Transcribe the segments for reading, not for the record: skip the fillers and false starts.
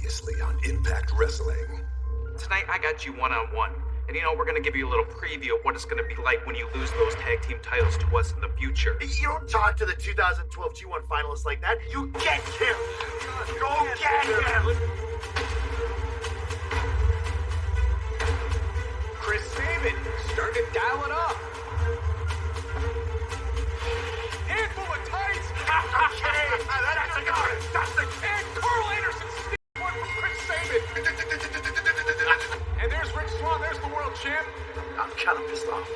Previously on Impact Wrestling. Tonight I got you one-on-one. And we're gonna give you a little preview of what it's gonna be like when you lose those tag team titles to us in the future. You don't talk to the 2012 G1 finalists like that. You get him! Go get him! Chris Sabin, start to dial it up. Handful of tights. That's the kid. Carl Anderson sneaked one from Chris Sabin. And there's Rick Swan. There's the world champ. I'm kind of pissed off.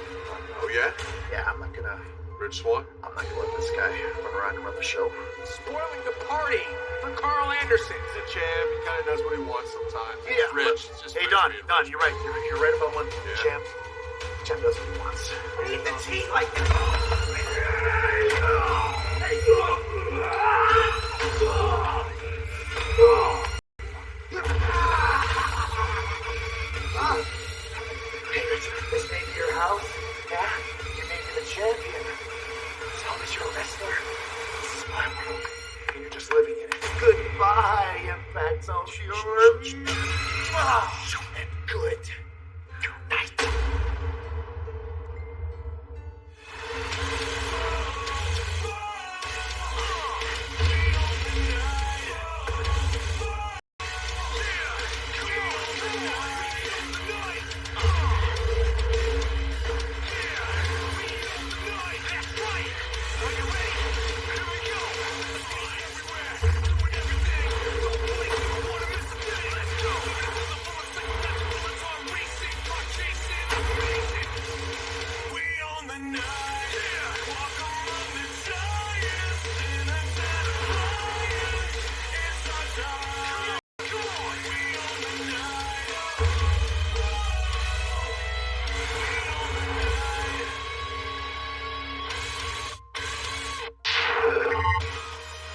Oh yeah? Yeah, I'm not gonna Rich Swan? let this guy run around and run the show. Spoiling the party for Carl Anderson. He's a champ. He kind of does what he wants sometimes. Yeah, Rich. but- It's just hey, Rich Don, being Don, Rich. you're right. You're right about one. Yeah. Champ does what he wants. Eat the tea like this may be your house. Yeah, you may be the champion. As long as you're a wrestler, this is my world, and you're just living in it. Goodbye, Impact Zone. And good night.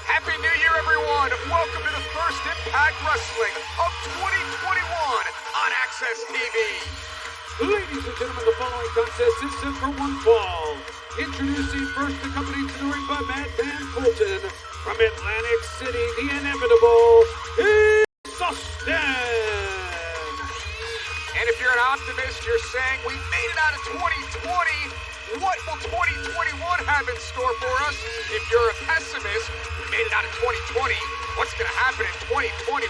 Happy New Year, everyone! Welcome to the first Impact Wrestling of 2021 on Access TV. Ladies and gentlemen, the following contest is set for one fall. Introducing first the company to the ring by Madman Fulton. From Atlantic City, the inevitable is Austin. And if you're an optimist, you're saying we made it out of 2020. What will 2021 have in store for us? If you're a pessimist, we made it out of 2020. What's going to happen in 2021?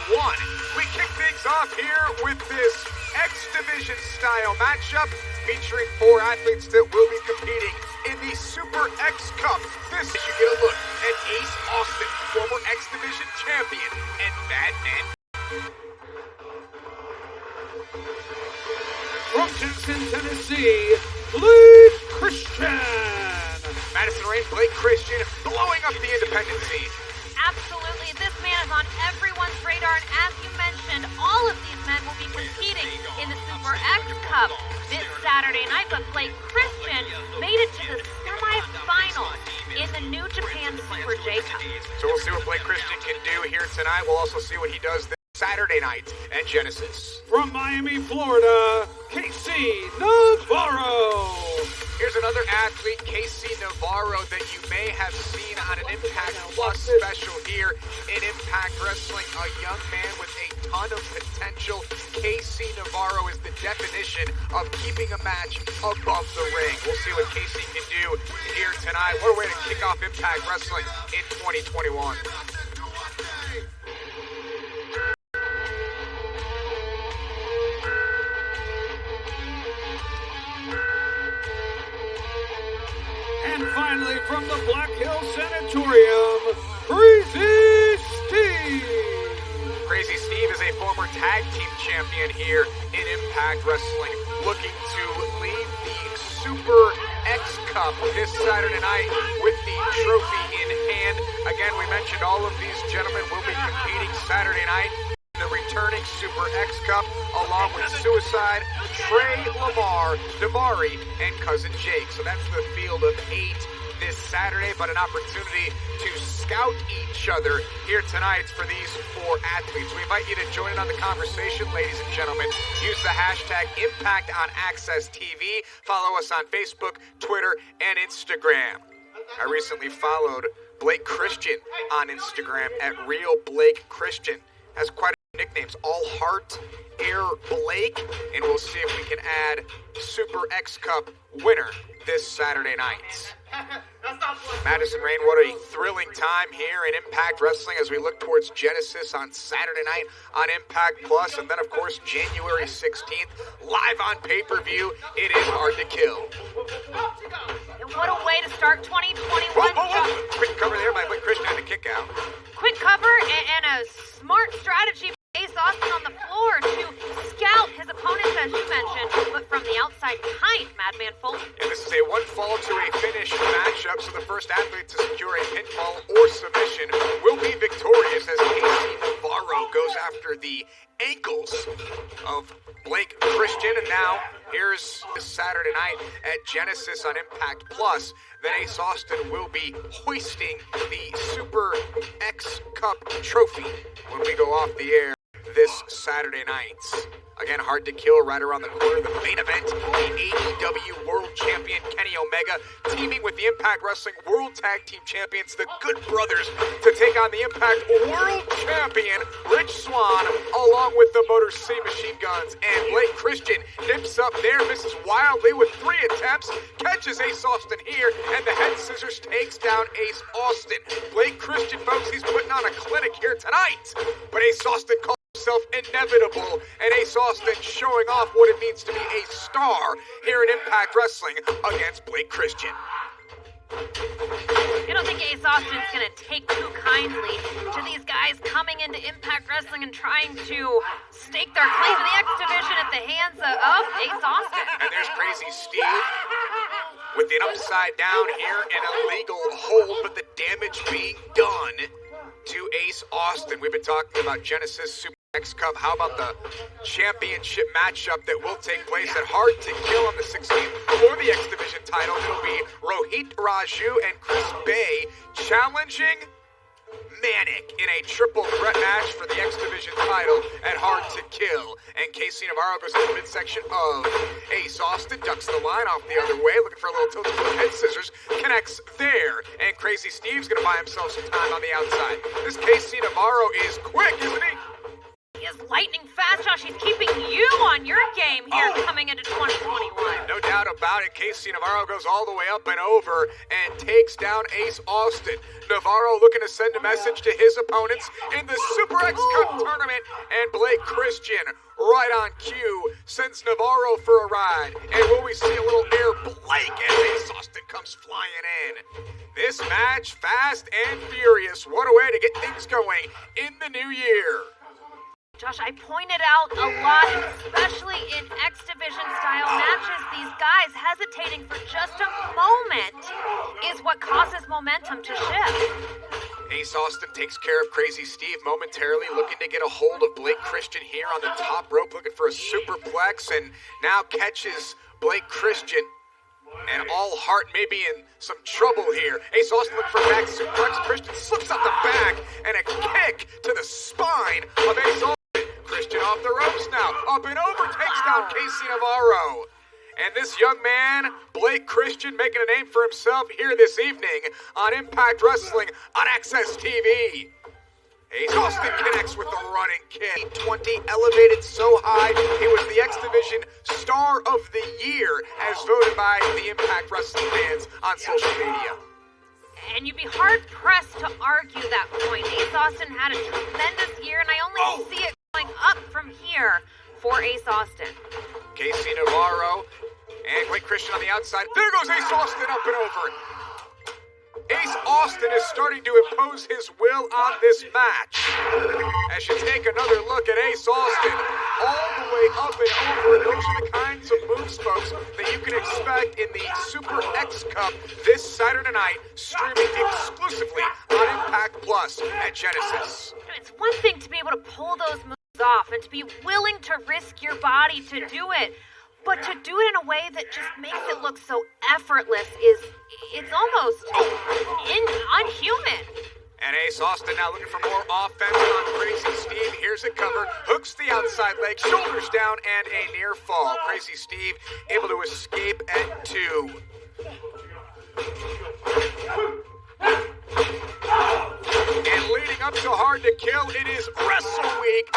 We kick things off here with this X Division style matchup featuring 4 athletes that will be competing in the Super X Cup. This is you get a look at Ace Austin, former X Division champion, and Madman. From Jackson, Tennessee, Blake Christian. Madison Rain, Blake Christian, blowing up the independent scene. Absolutely. This man is on everyone's radar, and as you mentioned, all of these men will be competing in the Super X Cup this Saturday night, but Blake Christian made it to the semifinals in the New Japan Super J Cup. So we'll see what Blake Christian can do here tonight. We'll also see what he does this Saturday night at Genesis. From Miami, Florida, KC Navarro. Here's another athlete, Casey Navarro, that you may have seen on an Impact Plus special here in Impact Wrestling. A young man with a ton of potential. Casey Navarro is the definition of keeping a match above the ring. We'll see what Casey can do here tonight. What a way to kick off Impact Wrestling in 2021. And finally, from the Black Hill Sanatorium, Crazy Steve. Crazy Steve is a former tag team champion here in Impact Wrestling, looking to lead the Super X Cup this Saturday night with the trophy in hand. Again, we mentioned all of these gentlemen will be competing Saturday night in the returning Super X Cup, along with Suicide, Trey Lamar, Davari, and Cousin Jake. So that's the field of 8 this Saturday, but an opportunity to scout each other here tonight for these 4 athletes. We invite you to join in on the conversation, ladies and gentlemen. Use the hashtag ImpactOnAccessTV. Follow us on Facebook, Twitter, and Instagram. I recently followed Blake Christian on Instagram at Real Blake Christian. Has quite a nicknames. All Heart, Air Blake, and we'll see if we can add Super X Cup winner this Saturday night. Madison Rain, what a thrilling time here in Impact Wrestling as we look towards Genesis on Saturday night on Impact Plus, and then of course January 16th, live on pay-per-view. It is Hard to Kill. And what a way to start 2021. Whoa. Quick cover there by Blake Christian and a kick out. Quick cover and a smart strategy by Ace Austin on the floor to scout his opponents, as you mentioned, but from the outside behind Madman Fulton. And this is a one fall to a finish matchup, so the first athlete to secure a pinfall or submission will be victorious as Casey Navarro goes after the ankles of Blake Christian. And now here's this Saturday night at Genesis on Impact Plus that Ace Austin will be hoisting the Super X Cup trophy when we go off the air this Saturday night. Again, Hard to Kill right around the corner. The main event, the AEW World Champion Kenny Omega teaming with the Impact Wrestling World Tag Team Champions, the Good Brothers, to take on the Impact World Champion Rich Swann, along with the Motor City Machine Guns. And Blake Christian nips up there, misses wildly with 3 attempts, catches Ace Austin here, and the head scissors takes down Ace Austin. Blake Christian, folks, he's putting on a clinic here tonight, but Ace Austin calls himself inevitable, and Ace Austin showing off what it means to be a star here in Impact Wrestling against Blake Christian. I don't think Ace Austin's going to take too kindly to these guys coming into Impact Wrestling and trying to stake their claim to the X Division at the hands of Ace Austin. And there's Crazy Steve with an upside down here, an illegal hold, but the damage being done to Ace Austin. We've been talking about Genesis Super X Cup. How about the championship matchup that will take place at Hard to Kill on the 16th for the X Division title? It'll be Rohit Raju and Chris Bay challenging Manic in a triple threat match for the X Division title at Hard to Kill. And Casey Navarro goes to the midsection of Ace Austin, ducks the line off the other way, looking for a little tilt with head scissors, connects there. And Crazy Steve's going to buy himself some time on the outside. This Casey Navarro is quick, isn't he? He is lightning fast, Josh. He's keeping you on your game here coming into 2021. No doubt about it. Casey Navarro goes all the way up and over and takes down Ace Austin. Navarro looking to send a message to his opponents in the Super X Cup tournament. And Blake Christian, right on cue, sends Navarro for a ride. And will we see a little Air Blake as Ace Austin comes flying in? This match, fast and furious. What a way to get things going in the new year. Josh, I pointed out a lot, especially in X Division style matches, these guys hesitating for just a moment is what causes momentum to shift. Ace Austin takes care of Crazy Steve momentarily, looking to get a hold of Blake Christian here on the top rope, looking for a superplex, and now catches Blake Christian. And All Heart may be in some trouble here. Ace Austin looking for a back suplex. Christian slips out the back, and a kick to the spine of Ace Austin. Christian off the ropes now, up and over, takes down Casey Navarro. And this young man, Blake Christian, making a name for himself here this evening on Impact Wrestling on Access TV. Ace Austin connects with the running kick. 20 elevated so high, he was the X Division Star of the Year, as voted by the Impact Wrestling fans on social media. And you'd be hard-pressed to argue that point. Ace Austin had a tremendous year, and I only see it going up from here for Ace Austin. Casey Navarro and Blake Christian on the outside. There goes Ace Austin up and over. Ace Austin is starting to impose his will on this match. As you take another look at Ace Austin, all the way up and over, and those are the kinds of moves, folks, that you can expect in the Super X Cup this Saturday night, streaming exclusively on Impact Plus at Genesis. It's one thing to be able to pull those moves off and to be willing to risk your body to do it, but to do it in a way that just makes it look so effortless it's almost unhuman. And Ace Austin now looking for more offense on Crazy Steve. Here's a cover, hooks the outside leg, shoulders down, and a near fall. Crazy Steve able to escape at 2. And leading up to Hard to Kill, it is Wrestle Week.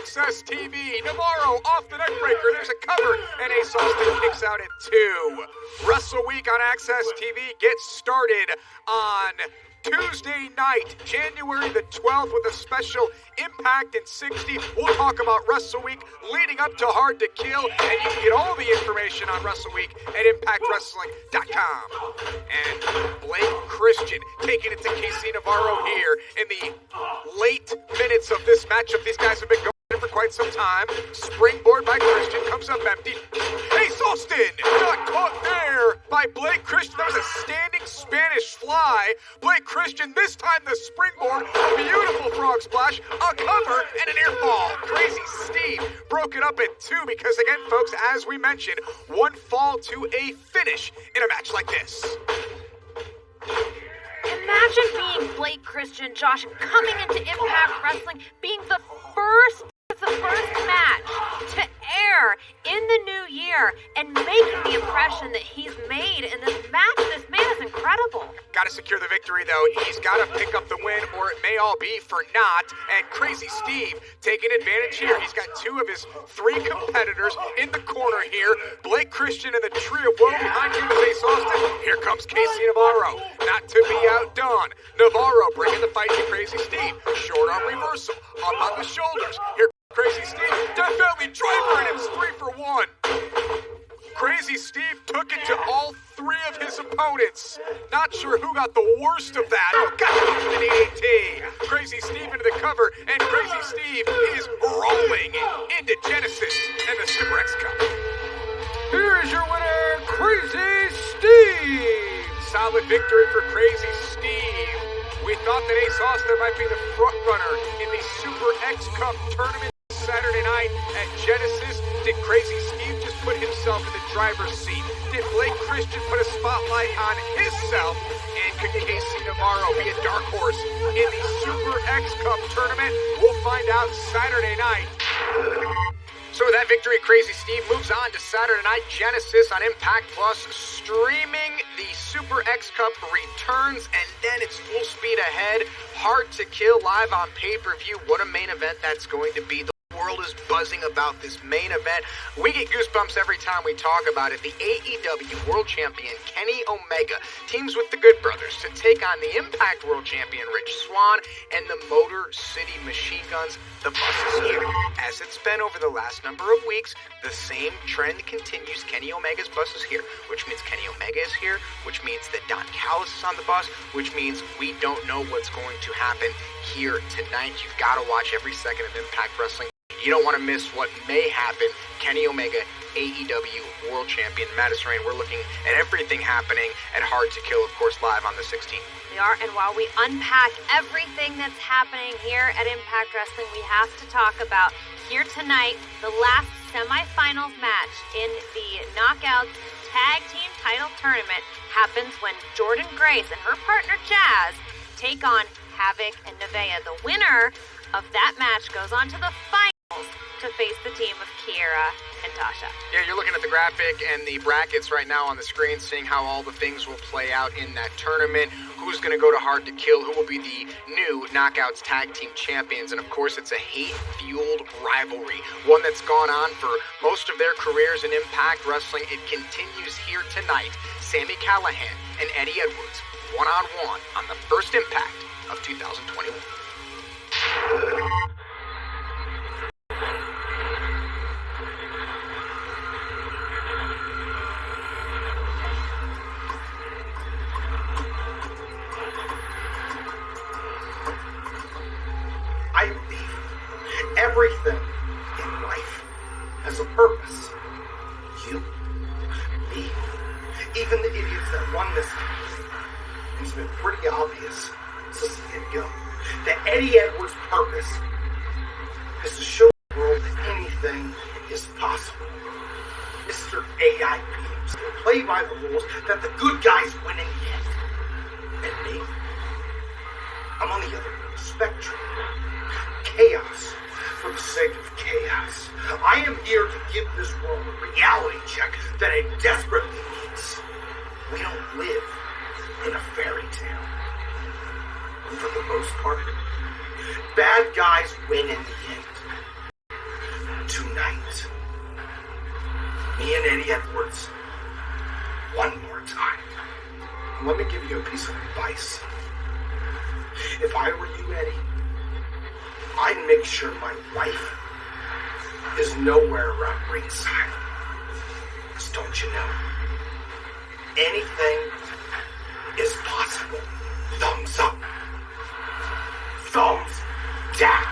Access TV. Navarro off the neckbreaker. There's a cover, and Ace Austin kicks out at 2. Wrestle Week on Access TV gets started on Tuesday night, January the 12th, with a special Impact in 60. We'll talk about Wrestle Week leading up to Hard to Kill, and you can get all the information on Wrestle Week at ImpactWrestling.com. And Blake Christian taking it to Casey Navarro here in the late minutes of this matchup. These guys have been going for quite some time. Springboard by Christian, comes up empty. Ace Austin not caught there by Blake Christian. That was a standing Spanish fly. Blake Christian, this time the springboard, a beautiful frog splash, a cover, and an air fall. Crazy Steve broke it up at 2 because, again, folks, as we mentioned, one fall to a finish in a match like this. Imagine being Blake Christian, Josh, coming into Impact Wrestling, being the first match to air in the new year and making the impression that he's made in this match. This man is incredible. Got to secure the victory, though. He's got to pick up the win, or it may all be for naught. And Crazy Steve taking advantage here. He's got 2 of his 3 competitors in the corner here. Blake Christian and the Tree of Woe behind him is Ace Austin. Here comes Casey Navarro. Not to be outdone. Navarro bringing the fight to Crazy Steve. Short arm reversal. Up on the shoulders. Here Crazy Steve, definitely driver, and it's 3 for 1. Crazy Steve took it to all 3 of his opponents. Not sure who got the worst of that. Oh, got it with an EAT. Crazy Steve into the cover, and Crazy Steve is rolling into Genesis and the Super X Cup. Here is your winner, Crazy Steve. Solid victory for Crazy Steve. We thought that Ace Austin might be the front runner in the Super X Cup tournament Saturday night at Genesis. Did Crazy Steve just put himself in the driver's seat? Did Blake Christian put a spotlight on himself? And could Casey Navarro be a dark horse in the Super X Cup tournament? We'll find out Saturday night. So with that victory, Crazy Steve moves on to Saturday night Genesis on Impact Plus, streaming the Super X Cup returns, and then it's full speed ahead. Hard to Kill live on pay-per-view. What a main event that's going to be. The world is buzzing about this main event. We get goosebumps every time we talk about it. The AEW World Champion Kenny Omega teams with the Good Brothers to take on the Impact World Champion Rich Swann and the Motor City Machine Guns. The bus is here. As it's been over the last number of weeks, the same trend continues. Kenny Omega's bus is here, which means Kenny Omega is here, which means that Don Callis is on the bus, which means we don't know what's going to happen here tonight. You've got to watch every second of Impact Wrestling. You don't want to miss what may happen. Kenny Omega, AEW World Champion, Madison Rain. We're looking at everything happening at Hard to Kill, of course, live on the 16th. We are, and while we unpack everything that's happening here at Impact Wrestling, we have to talk about here tonight, the last semifinals match in the Knockouts Tag Team Title Tournament happens when Jordan Grace and her partner Jazz take on Havoc and Nevaeh. The winner of that match goes on to the finals to face the team of Kiera and Tasha. Yeah, you're looking at the graphic and the brackets right now on the screen, seeing how all the things will play out in that tournament. Who's going to go to Hard to Kill? Who will be the new Knockouts Tag Team Champions? And of course, it's a hate-fueled rivalry, one that's gone on for most of their careers in Impact Wrestling. It continues here tonight. Sami Callihan and Eddie Edwards, one-on-one on the first Impact of 2021. I believe everything in life has a purpose. You, me, even the idiots that won this game. It's been pretty obvious since the get-go that Eddie Edwards' purpose is to show the world that anything is possible. Mr. AI Beams will play by the rules that the good guys win in the end. And me, I'm on the other end of the spectrum. Chaos for the sake of chaos. I am here to give this world a reality check that it desperately needs. We don't live in a fairy tale. And for the most part, bad guys win in the end. tonight, me and Eddie Edwards, one more time. And let me give you a piece of advice. If I were you, Eddie, I'd make sure my wife is nowhere around ringside. Because don't you know, anything is possible. Thumbs up. Thumbs down.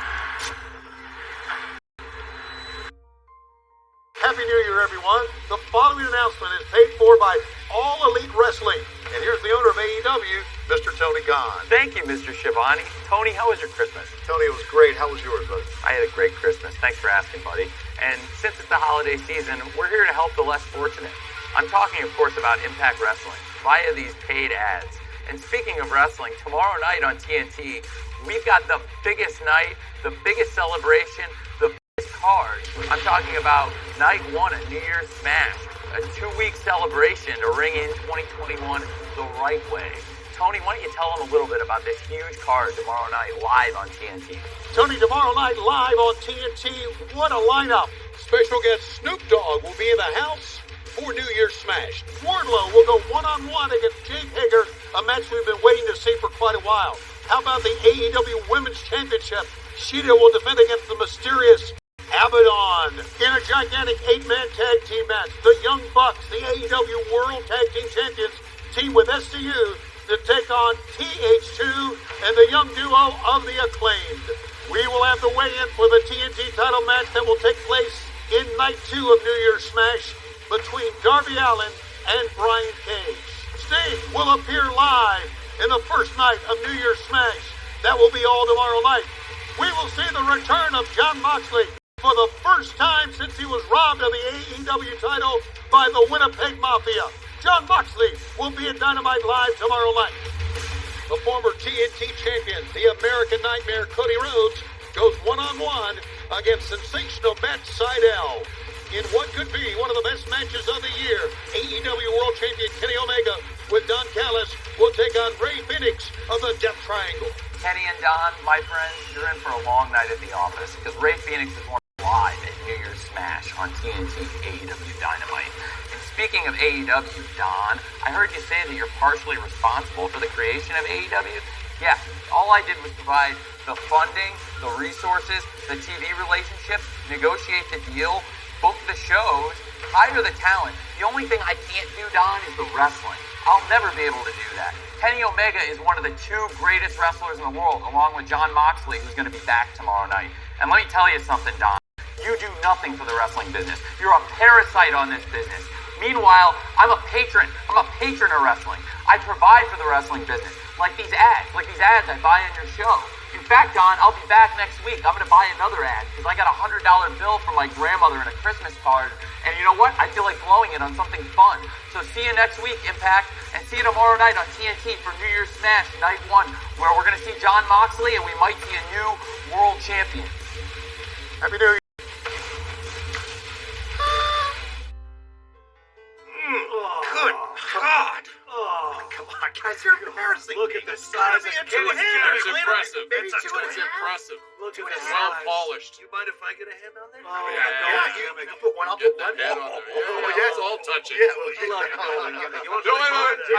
Happy New Year, everyone. The following announcement is paid for by All Elite Wrestling. And here's the owner of AEW, Mr. Tony Khan. Thank you, Mr. Schiavone. Tony, how was your Christmas? Tony, it was great. How was yours, buddy? I had a great Christmas. Thanks for asking, buddy. And since it's the holiday season, we're here to help the less fortunate. I'm talking, of course, about Impact Wrestling via these paid ads. And speaking of wrestling, tomorrow night on TNT, we've got the biggest night, the biggest celebration, the biggest card. I'm talking about night one at New Year's Smash, a 2-week celebration to ring in 2021 the right way. Tony, why don't you tell them a little bit about this huge card tomorrow night live on TNT? Tony, tomorrow night live on TNT. What a lineup. Special guest Snoop Dogg will be in the house for New Year's Smash. Wardlow will go one-on-one against Jake Hager, a match we've been waiting to see for quite a while. How about the AEW Women's Championship? Sheeta will defend against the mysterious Abaddon. In a gigantic 8-man tag team match, the Young Bucks, the AEW World Tag Team Champions, team with SCU to take on TH2 and the young duo of the Acclaimed. We will have the weigh-in for the TNT title match that will take place in night 2 of New Year's Smash between Darby Allin and Brian Cage. Sting will appear live in the first night of New Year's Smash. That will be all tomorrow night. We will see the return of Jon Moxley for the first time since he was robbed of the AEW title by the Winnipeg Mafia. Jon Moxley will be at Dynamite Live tomorrow night. The former TNT champion, the American Nightmare Cody Rhodes, goes one-on-one against sensational Matt Sydal. In what could be one of the best matches of the year, AEW World Champion Kenny Omega with Don Callis will take on Rey Fenix of the Death Triangle. Kenny and Don, my friends, you're in for a long night at the office because Rey Fenix is one live at New Year's Smash on TNT AEW Dynamite. And speaking of AEW, Don, I heard you say that you're partially responsible for the creation of AEW. Yeah, all I did was provide the funding, the resources, the TV relationships, negotiate the deal, book the shows, hire the talent. The only thing I can't do, Don, is the wrestling. I'll never be able to do that. Kenny Omega is one of the 2 greatest wrestlers in the world, along with Jon Moxley, who's going to be back tomorrow night. And let me tell you something, Don. You do nothing for the wrestling business. You're a parasite on this business. Meanwhile, I'm a patron. I'm a patron of wrestling. I provide for the wrestling business, like these ads I buy on your show. In fact, Don, I'll be back next week. I'm going to buy another ad because I got a $100 bill from my grandmother in a Christmas card. And you know what? I feel like blowing it on something fun. So see you next week, Impact, and see you tomorrow night on TNT for New Year's Smash, night 1, where we're going to see Jon Moxley and we might see a new world champion. Happy New Year. Good God! Oh, come on, guys, you're embarrassing. Look me. at the size of Kenny's It's impressive. Maybe It's 2.5. impressive. Look at It's the well size. polished. You mind if I get a hand on there? Yeah, you put one. I'll Get put that one. head on there. Yeah, it's all touching. Yeah, well, you want to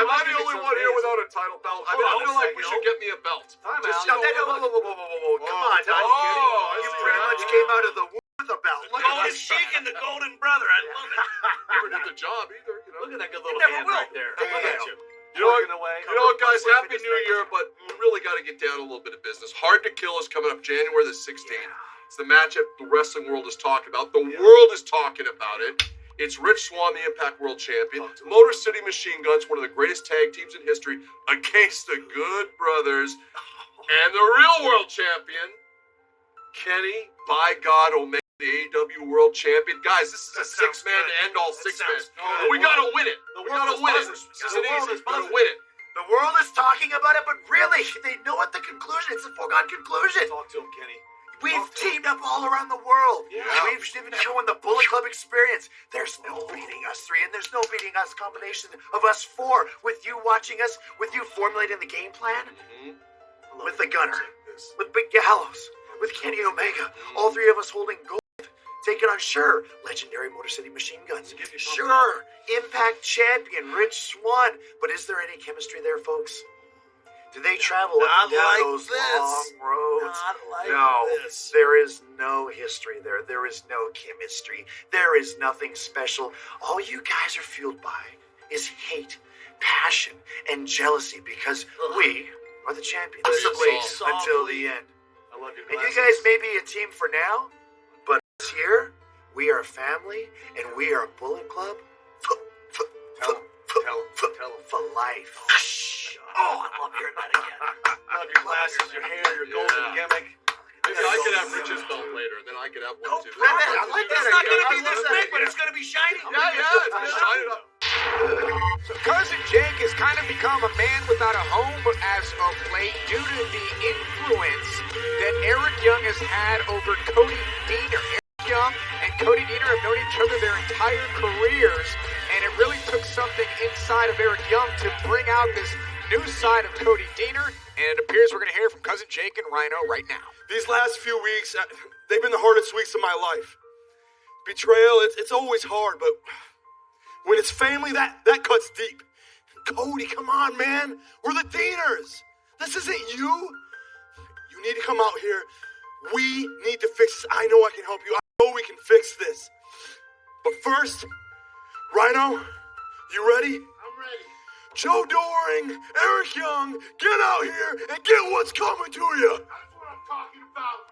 Am I the only one here without a title belt? I mean, I feel like we should get me a belt. Come Just, on, you know, Don. Oh, You I see. pretty much came out of the womb with a belt. Golden Sheik and the Golden Brother. I love it. Never did the job either, you know. Look at that good little hand right there. Look at you. You know what, guys? Happy New Year, but we really got to get down to a little bit of business. Hard to Kill is coming up January the 16th. It's the matchup the wrestling world is talking about. The world is talking about it. It's Rich Swann, the Impact World Champion. Motor City Machine Guns, one of the greatest tag teams in history, against the Good Brothers. And the real world champion, Kenny, by God, Omega, the AEW World Champion. Guys, this is a 6-man to end all 6-man. We gotta win it. We gotta win it. This isn't easy. We gotta win it. The world is talking about it, but really, they know what the conclusion. It's a foregone conclusion. Talk to him, Kenny. We've teamed up all around the world. Yeah. We've even shown the Bullet Club experience. There's no beating us 3, and there's no beating us combination of us 4. With you watching us, with you formulating the game plan, with the Gunner, with Big Gallows, with Kenny Omega, all 3 of us holding gold taking on, sure, legendary Motor City Machine Guns. Sure, Impact Champion Rich Swann. But is there any chemistry there, folks? Do they travel up and down those long roads? No, there is no history there. There is no chemistry. There is nothing special. All you guys are fueled by is hate, passion, and jealousy because we are the champions. Until the end. I love your And glasses. you guys may be a team for now, but us here, we are a family, and we are a Bullet Club Tell him. for life. Oh, I love hearing that again. Love your glasses, your hair, your golden gimmick. Maybe I could have Rich's belt later, then I could have one too. I like that. It's not going to be this big, but it's going to be shiny. Yeah, it's gonna shine it up. So Cousin Jake has kind of become a man without a home as of late due to the influence that Eric Young has had over Cody Deaner. Eric Young and Cody Deaner have known each other their entire careers, and it really took something inside of Eric Young to bring out this new side of Cody Deaner, and it appears we're going to hear from Cousin Jake and Rhino right now. These last few weeks, they've been the hardest weeks of my life. Betrayal, it's always hard, but when it's family, that cuts deep. Cody, come on, man. We're the Deaners. This isn't you. You need to come out here. We need to fix this. I know I can help you. I know we can fix this. But first, Rhino, you ready? I'm ready. Joe Doring, Eric Young, get out here and get what's coming to you. That's what I'm talking about.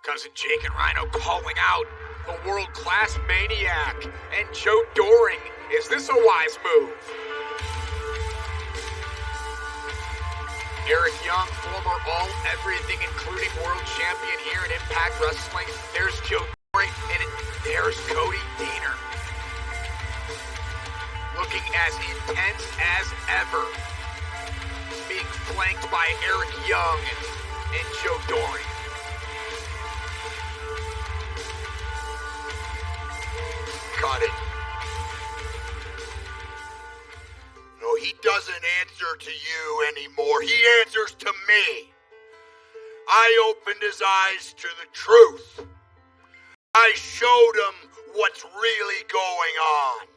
Cousin Jake and Rhino calling out the world-class maniac and Joe Doring. Is this a wise move? Eric Young, former all-everything, including world champion here in Impact Wrestling. There's Joe Doring, and there's Cody Deaner. Looking as intense as ever. Being flanked by Eric Young and Joe Doring. Got it. No, he doesn't answer to you anymore. He answers to me. I opened his eyes to the truth. I showed him what's really going on.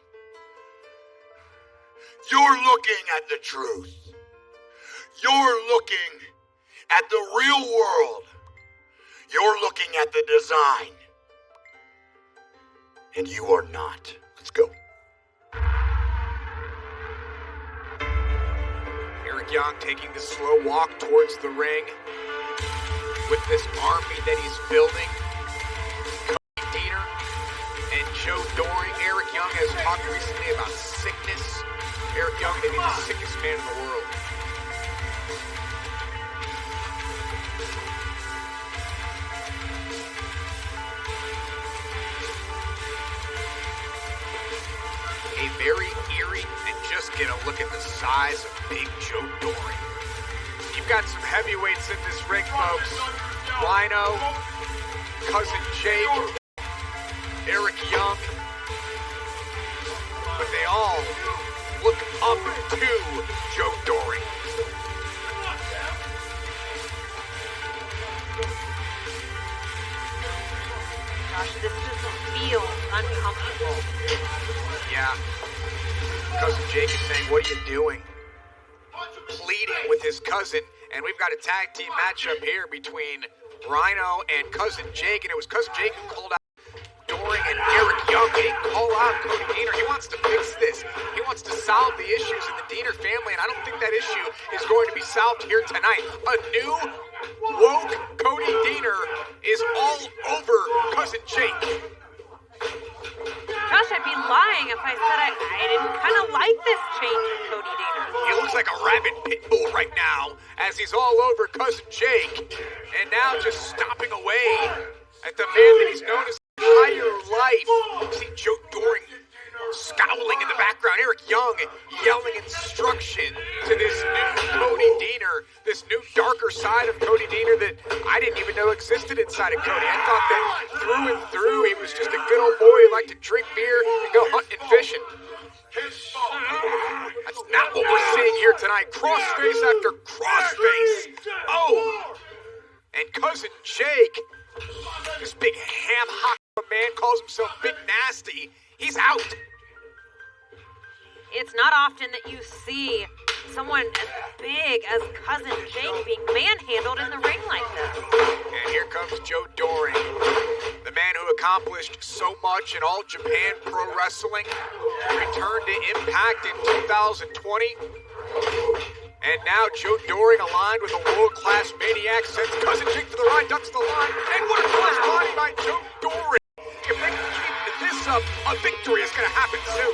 You're looking at the truth. You're looking at the real world. You're looking at the design. And you are not. Let's go. Eric Young taking the slow walk towards the ring with this army that he's building. Cody Deaner and Joe Doring. Eric Young has talked recently about sickness. Eric Young may be the sickest man in the world. A very eerie, and just get a look at the size of Big Joe Doring. You've got some heavyweights in this ring, folks. Rhino, Cousin Jake, Eric Young. But they all look up to Joe Doring. Gosh, this just feels uncomfortable. Yeah. Cousin Jake is saying, what are you doing? Pleading with his cousin. And we've got a tag team matchup here between Rhino and Cousin Jake. And it was Cousin Jake who called out Doring and Eric Young. He didn't call out Cody Deaner. He wants to fix this. He wants to solve the issues in the Deaner family. And I don't think that issue is going to be solved here tonight. A new woke Cody Deaner is all over Cousin Jake. Gosh, I'd be lying if I said I didn't kind of like this change in Cody Deaner. He looks like a rabid pit bull right now as he's all over Cousin Jake. And now just stomping away at the man that he's known his entire life. See Joe Doring scowling in the background. Eric Young yelling instruction to this new Cody Deaner, this new darker side of Cody Deaner that I didn't even know existed inside of Cody. I thought that through and through he was just a good old boy who liked to drink beer and go hunting and fishing. That's not what we're seeing here tonight. Crossface after crossface. Oh! And Cousin Jake, this big ham hock of a man, calls himself Big Nasty. He's out. It's not often that you see someone as big as Cousin Jake being manhandled in the ring like this. And here comes Joe Doring, the man who accomplished so much in all Japan Pro Wrestling, returned to Impact in 2020. And now Joe Doring, aligned with a world-class maniac, sends Cousin Jake to the right, ducks the line, and what a clutch body by Joe Doring. If they can keep this up, a victory is going to happen soon.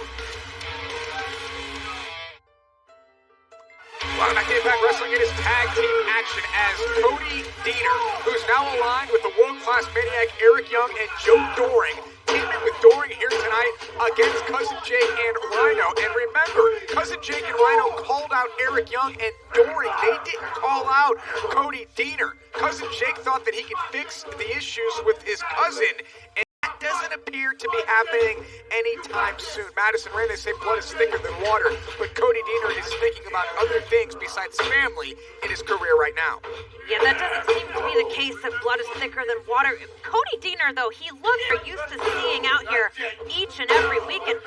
Welcome back to Impact Wrestling. It is tag team action as Cody Deaner, who's now aligned with the world-class maniac Eric Young and Joe Doring, teaming with Doring here tonight against Cousin Jake and Rhino. And remember, Cousin Jake and Rhino called out Eric Young and Doring. They didn't call out Cody Deaner. Cousin Jake thought that he could fix the issues with his cousin, and that doesn't appear to be happening anytime soon. Madison Rain, they say blood is thicker than water, but Cody Deaner is thinking about other things besides family in his career right now. Yeah, that doesn't seem to be the case that blood is thicker than water. Cody Deaner, though, he looks used to seeing out here each and every week. And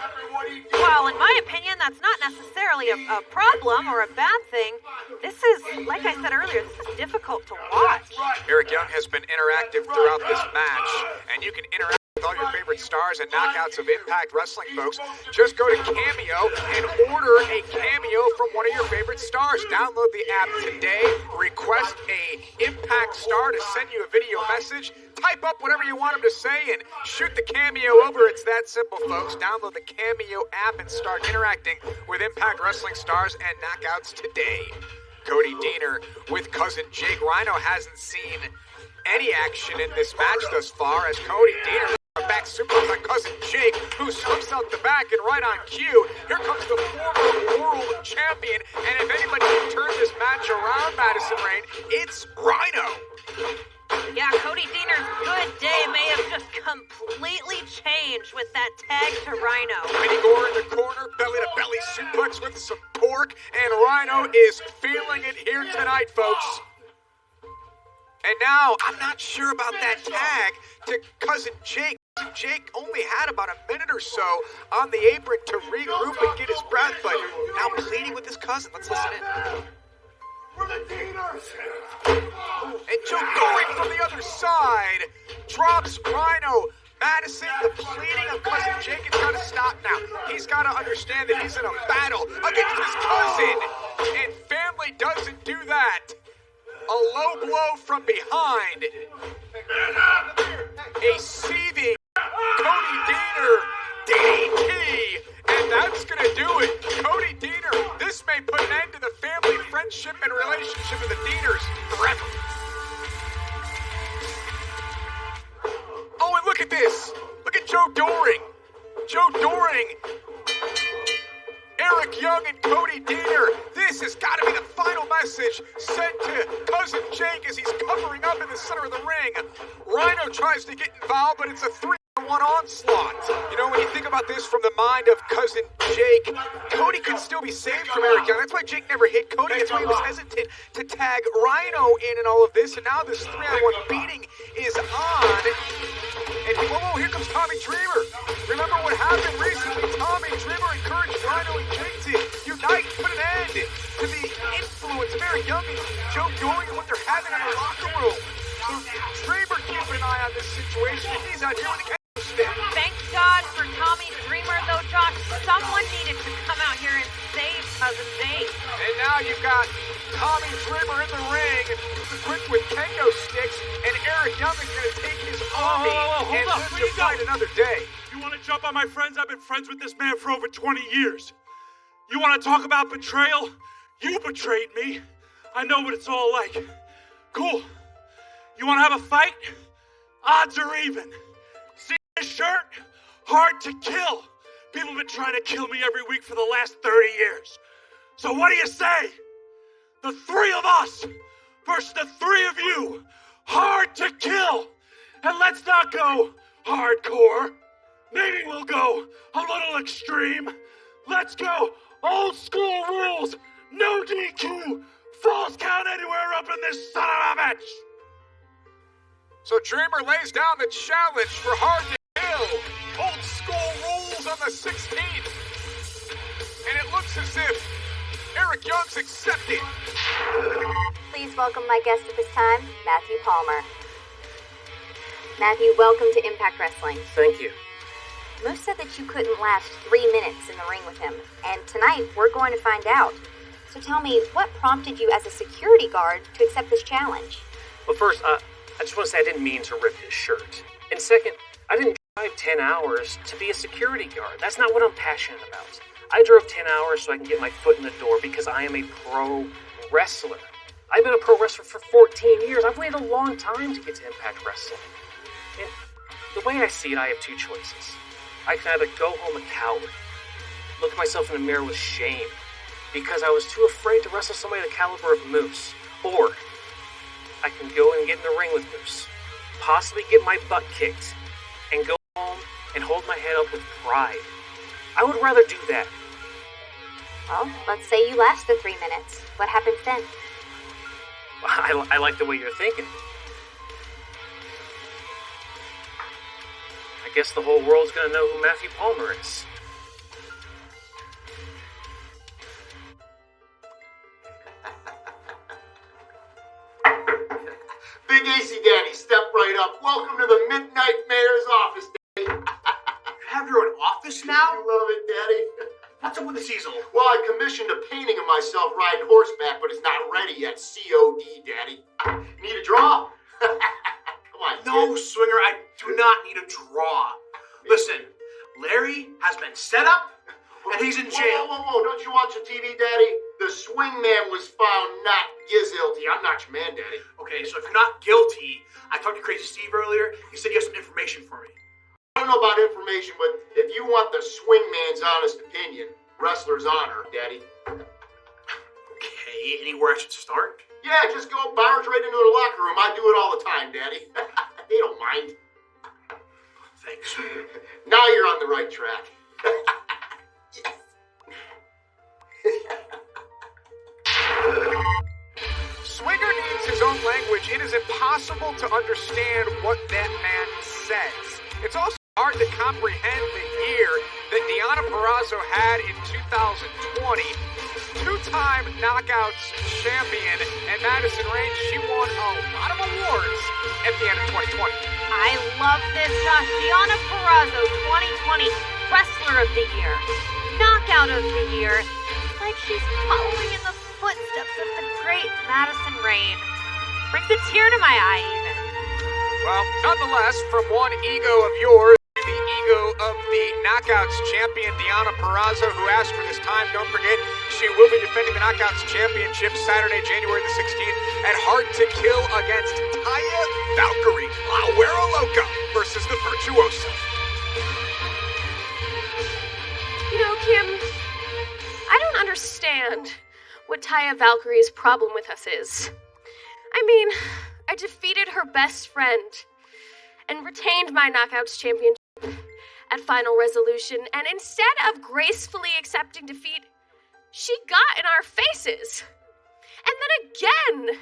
while, in my opinion, that's not necessarily a problem or a bad thing, this is, like I said earlier, this is difficult to watch. Eric Young has been interactive throughout this match, and you can interact with all your favorite stars and knockouts of Impact Wrestling, folks. Just go to Cameo and order a cameo from one of your favorite stars. Download the app today, request a Impact star to send you a video message, type up whatever you want him to say, and shoot the cameo over. It's that simple, folks. Download the Cameo app and start interacting with Impact Wrestling stars and knockouts today. Cody Deaner with Cousin Jake. Rhino hasn't seen any action in this match thus far as Cody Deaner back suplex on Cousin Jake, who slips out the back and right on cue. Here comes the former world champion, and if anybody can turn this match around, Madison Rain, it's Rhino. Yeah, Cody Deaner's good day may have just completely changed with that tag to Rhino. Vinny Gore in the corner, belly-to-belly suplex with some torque, and Rhino is feeling it here tonight, folks. And now, I'm not sure about that tag to Cousin Jake. Jake only had about a minute or so on the apron to regroup and get his breath, but now pleading with his cousin. Let's listen in. We're the Deaners! And Joe Doring from the other side drops Rhino. Madison, the pleading of Cousin Jake has got to stop now. He's got to understand that he's in a battle against his cousin, and family doesn't do that. A low blow from behind. A seething Cody Deaner DDT, and that's going to do it. Cody Deaner, this may put an end to the family friendship and relationship of the Deaners forever. Oh, and look at this. Look at Joe Doring. Joe Doring, Eric Young, and Cody Deaner. This has got to be the final message sent to Cousin Jake as he's covering up in the center of the ring. Rhino tries to get involved, but it's a 3-on-1 onslaught. You know, when you think about this from the mind of Cousin Jake, Cody could still be saved from Eric Young. That's why Jake never hit Cody. That's why he was hesitant to tag Rhino in and all of this. And now this 3-on-1 beating is on. And whoa, here comes Tommy Dreamer. Remember what happened recently? Tommy Dreamer encouraged Rhino and Jake to unite, put an end to the influence of Eric Young and Joe Doring and what they're having in the locker room. So Dreamer keeping an eye on this situation, and he's out here with the kendo stick. Thank God for Tommy Dreamer, though, Josh. Someone needed to come out here and save Cousin Jake. And now you've got Tommy Dreamer in the ring, equipped with kendo sticks, and Eric Young is going to take his army and live to fight another day. You want to jump on my friends? I've been friends with this man for over 20 years. You want to talk about betrayal? You betrayed me. I know what it's all like. Cool. You want to have a fight? Odds are even. See this shirt? Hard to kill. People have been trying to kill me every week for the last 30 years. So what do you say? The three of us versus the three of you. Hard to kill. And let's not go hardcore. Maybe we'll go a little extreme. Let's go old school rules. No DQ. Falls count anywhere up in this son of a bitch. So Dreamer lays down the challenge for hard to kill. as if Eric Young's accepted. Please welcome my guest at this time, Matthew Palmer. Matthew, welcome to Impact Wrestling. Thank you. Moose said that you couldn't last 3 minutes in the ring with him, and tonight we're going to find out. So tell me, what prompted you as a security guard to accept this challenge? Well, first, I just want to say I didn't mean to rip his shirt. And second, I didn't drive 10 hours to be a security guard. That's not what I'm passionate about. I drove 10 hours so I can get my foot in the door because I am a pro wrestler. I've been a pro wrestler for 14 years. I've waited a long time to get to Impact Wrestling. And the way I see it, I have two choices. I can either go home a coward, look at myself in the mirror with shame, because I was too afraid to wrestle somebody the caliber of Moose, or I can go and get in the ring with Moose, possibly get my butt kicked, and go home and hold my head up with pride. I would rather do that. Well, let's say you last the 3 minutes. What happens then? I like the way you're thinking. I guess the whole world's gonna know who Matthew Palmer is. Big AC Daddy, step right up. Welcome to the Midnight Mayor's office, Daddy. Have your own office now? You love it, Daddy. What's up with this easel? Well, I commissioned a painting of myself riding horseback, but it's not ready yet. COD, Daddy. Need a draw? Come on, No, kid. Swinger, I do not need a draw. Listen, Larry has been set up, and he's in jail. Whoa. Don't you watch the TV, Daddy? The swing man was found not guilty. I'm not your man, Daddy. Okay, so if you're not guilty, I talked to Crazy Steve earlier. He said he has some information for me. I don't know about information, but if you want the swing man's honest opinion, wrestler's honor, Daddy. Okay, anywhere I should start? Yeah, just go barge right into the locker room. I do it all the time, Daddy. They don't mind. Thanks. Now you're on the right track. Yes. Swinger needs his own language. It is impossible to understand what that man says. It's also hard to comprehend the year that Deonna Purrazzo had in 2020. Two-time Knockouts champion and Madison Rain, she won a lot of awards at the end of 2020. I love this, Josh. Deonna Purrazzo, 2020 Wrestler of the Year, Knockout of the Year. It's like she's following in the footsteps of the great Madison Rain. Brings a tear to my eye, even. Well, nonetheless, from one ego of yours to the ego of the Knockouts champion, Deonna Purrazzo, who asked for this time. Don't forget, she will be defending the Knockouts championship Saturday, January the 16th at Hard to Kill against Taya Valkyrie, La Güera Loca versus the Virtuosa. You know, Kim, I don't understand what Taya Valkyrie's problem with us is. I mean, I defeated her best friend and retained my Knockouts championship at Final Resolution, and instead of gracefully accepting defeat, she got in our faces. And then again,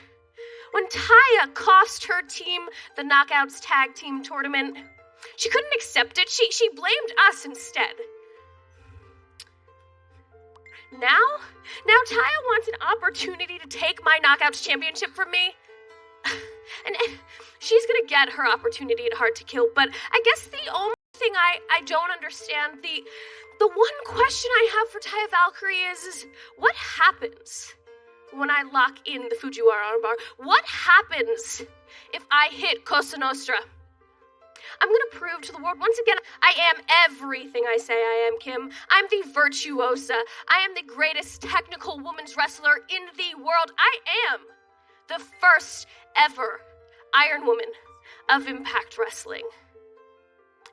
when Taya cost her team the Knockouts Tag Team Tournament, she couldn't accept it. She blamed us instead. Now Taya wants an opportunity to take my Knockouts championship from me. And she's gonna get her opportunity at Hard to Kill, but I guess the only thing I don't understand, the one question I have for Taya Valkyrie is what happens when I lock in the Fujiwara armbar? What happens if I hit Cosa Nostra? I'm gonna prove to the world once again I am everything I say I am, Kim. I'm the Virtuosa. I am the greatest technical women's wrestler in the world. I am the first ever Iron Woman of Impact Wrestling.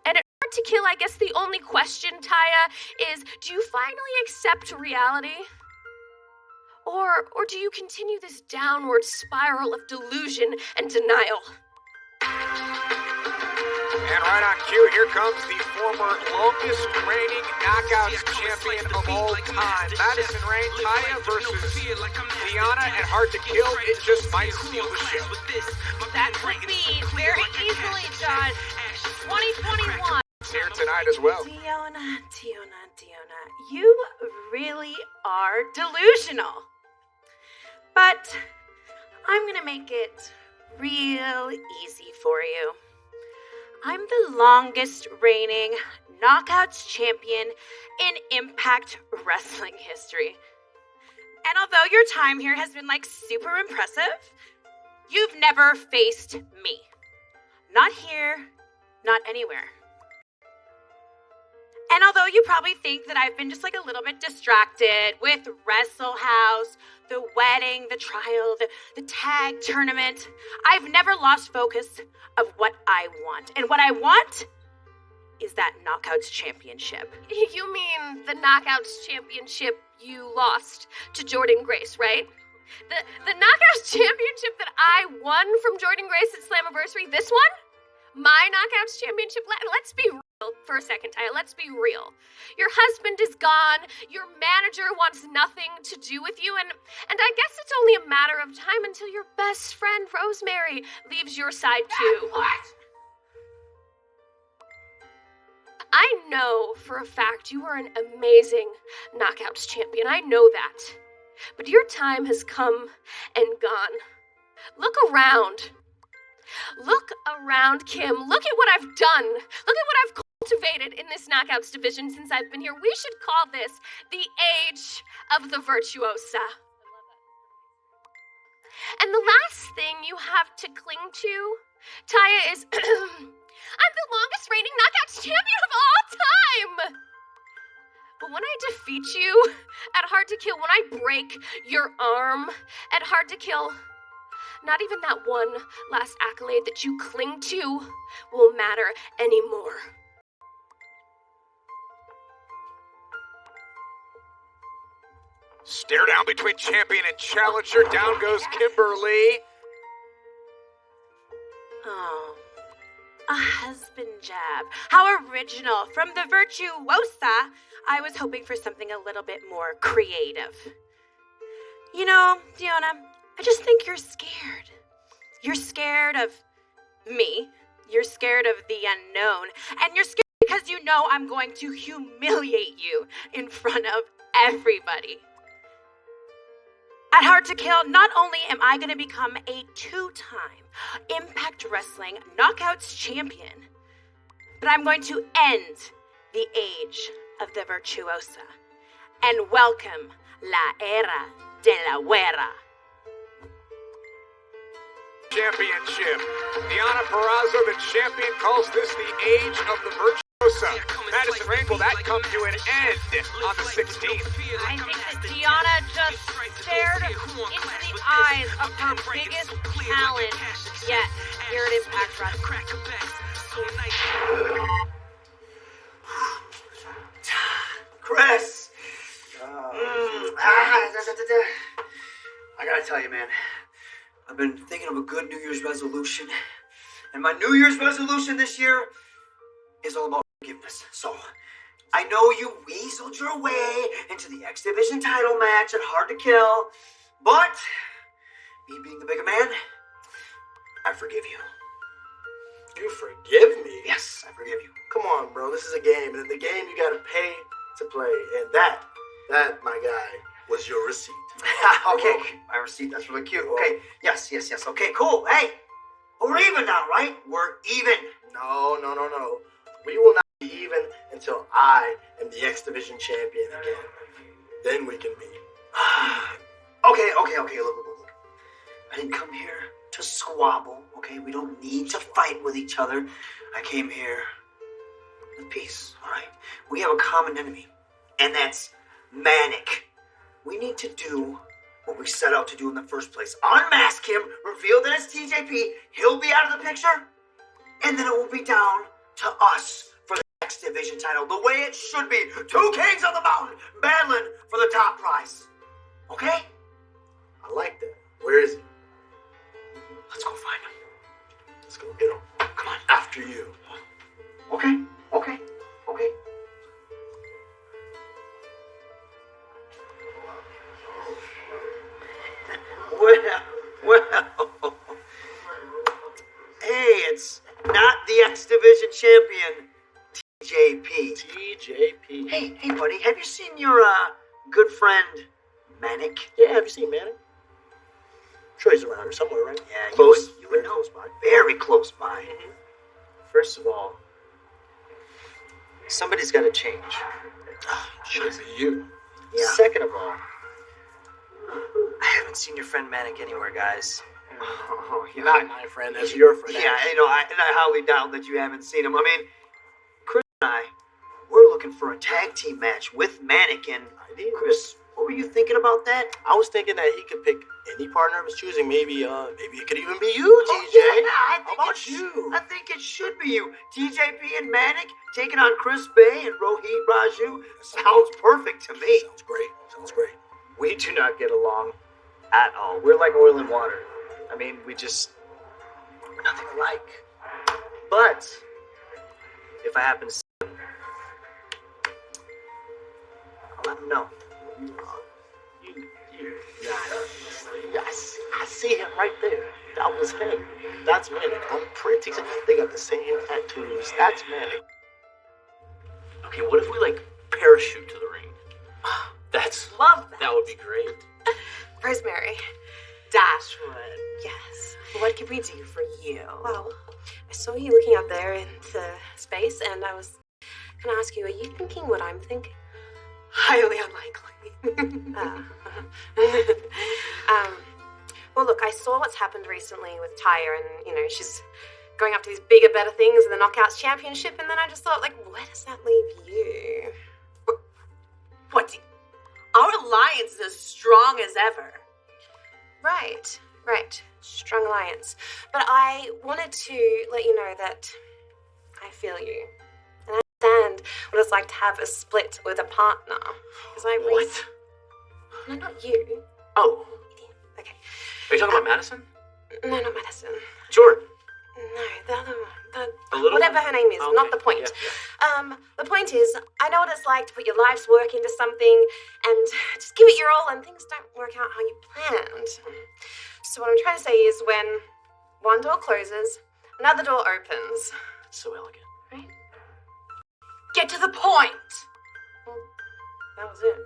And at Hard to Kill, I guess the only question, Taya, is do you finally accept reality? Or do you continue this downward spiral of delusion and denial? And right on cue, here comes the former longest reigning Knockouts champion of all time. Madison Rain, Taya versus Deonna at Hard to Kill. It just might steal the show. That would be very easily done. 2021. It's here tonight as well. Deonna, you really are delusional. But I'm gonna make it real easy for you. I'm the longest reigning Knockouts champion in Impact Wrestling history. And although your time here has been super impressive, you've never faced me. Not here, not anywhere. And although you probably think that I've been just a little bit distracted with Wrestle House, the wedding, the trial, the tag tournament, I've never lost focus of what I want. And what I want is that Knockouts championship. You mean the Knockouts championship you lost to Jordan Grace, right? The Knockouts championship that I won from Jordan Grace at Slammiversary, this one? My Knockouts championship? Let's be real for a second, Taya. Let's be real. Your husband is gone. Your manager wants nothing to do with you. And I guess it's only a matter of time until your best friend, Rosemary, leaves your side too. What? I know for a fact you are an amazing Knockouts champion. I know that. But your time has come and gone. Look around. Look around, Kim. Look at what I've done. Look at what I've cultivated in this Knockouts division since I've been here. We should call this the age of the virtuosa. And the last thing you have to cling to, Taya, is I'm the longest reigning Knockouts champion of all time. But when I defeat you at Hard to Kill, when I break your arm at Hard to Kill, not even that one last accolade that you cling to will matter anymore. Stare down between champion and challenger. Down goes Kimberly. Oh, a husband jab. How original. From the virtuosa, I was hoping for something a little bit more creative. You know, Deonna, I just think you're scared. You're scared of me. You're scared of the unknown. And you're scared because you know I'm going to humiliate you in front of everybody. At Hard to Kill, not only am I going to become a 2-time Impact Wrestling Knockouts champion, but I'm going to end the age of the virtuosa and welcome La Era de la Guerra. Championship. Deonna Purrazzo, the champion, calls this the age of the virtuosa. Madison Rain, will that come to an end on the 16th? I think that Deonna just stared into the eyes of her biggest challenge yet here at Impact Wrestling. Chris! I gotta tell you, man, I've been thinking of a good New Year's resolution, and my New Year's resolution this year is all about forgiveness. So, I know you weaseled your way into the X Division title match at Hard to Kill, but me being the bigger man, I forgive you. You forgive me? Yes, I forgive you. Come on, bro. This is a game, and in the game, you gotta pay to play. And that, my guy, was your receipt. Okay, my receipt. That's really cute. Okay, yes. Okay, cool. Hey, we're even now, right? We're even. No. We will not be even until I am the X Division champion again. Then we can be. Okay. Look. I didn't come here to squabble, okay? We don't need to fight with each other. I came here with peace, all right? We have a common enemy, and that's Manic. We need to do what we set out to do in the first place. Unmask him, reveal that it's TJP, he'll be out of the picture, and then it will be down to us for the X Division title, the way it should be. 2 kings on the mountain battling for the top prize. Okay? I like that. Where is he? Let's go find him. Let's go get him. Come on. After you. Okay. Well. Hey, it's not the X Division champion, TJP. TJP. Hey, buddy, have you seen your good friend, Manic? Yeah, have you seen Manic? I'm sure he's around here somewhere, right? Yeah, Close. you would know. Close by. Very close by. First of all, somebody's got to change. Should be you. Yeah. Second of all, I haven't seen your friend Manic anywhere, guys. oh, you're not my friend, that's your friend. Yeah, and I highly doubt that you haven't seen him. I mean, Chris and I, we're looking for a tag team match with Manic, and Chris, what were you thinking about that? I was thinking that he could pick any partner of his choosing. Maybe it could even be you, TJ. How about you? I think it should be you. TJP and Manic taking on Chris Bay and Rohit Raju. Sounds perfect to me. Sounds great. Sounds great. We do not get along at all. We're like oil and water. I mean, we're nothing alike. But if I happen to see him, I'll let him know. Yes, I see him right there. That was him. That's Manic. I'm pretty sure they got the same tattoos. That's Manic. Okay, what if we parachute to the ring? Love that. That would be great. Rosemary. Dashwood. Yes. What can we do for you? Well, I saw you looking out there into space, and I was going to ask you, are you thinking what I'm thinking? Highly unlikely. Well, look, I saw what's happened recently with Taya, and, she's going after these bigger, better things in the Knockouts Championship, and then I just thought, where does that leave you? Our alliance is as strong as ever. Right. Strong alliance. But I wanted to let you know that I feel you. And I understand what it's like to have a split with a partner. What? No, not you. Oh. Okay. Are you talking about Madison? No, not Madison. Jordan. No, the other one. Whatever her name is, okay. not the point. Yeah. The point is, I know what it's like to put your life's work into something and just give it your all, and things don't work out how you planned. So what I'm trying to say is, when one door closes, another door opens. So elegant. Right? Get to the point. Well, that was it.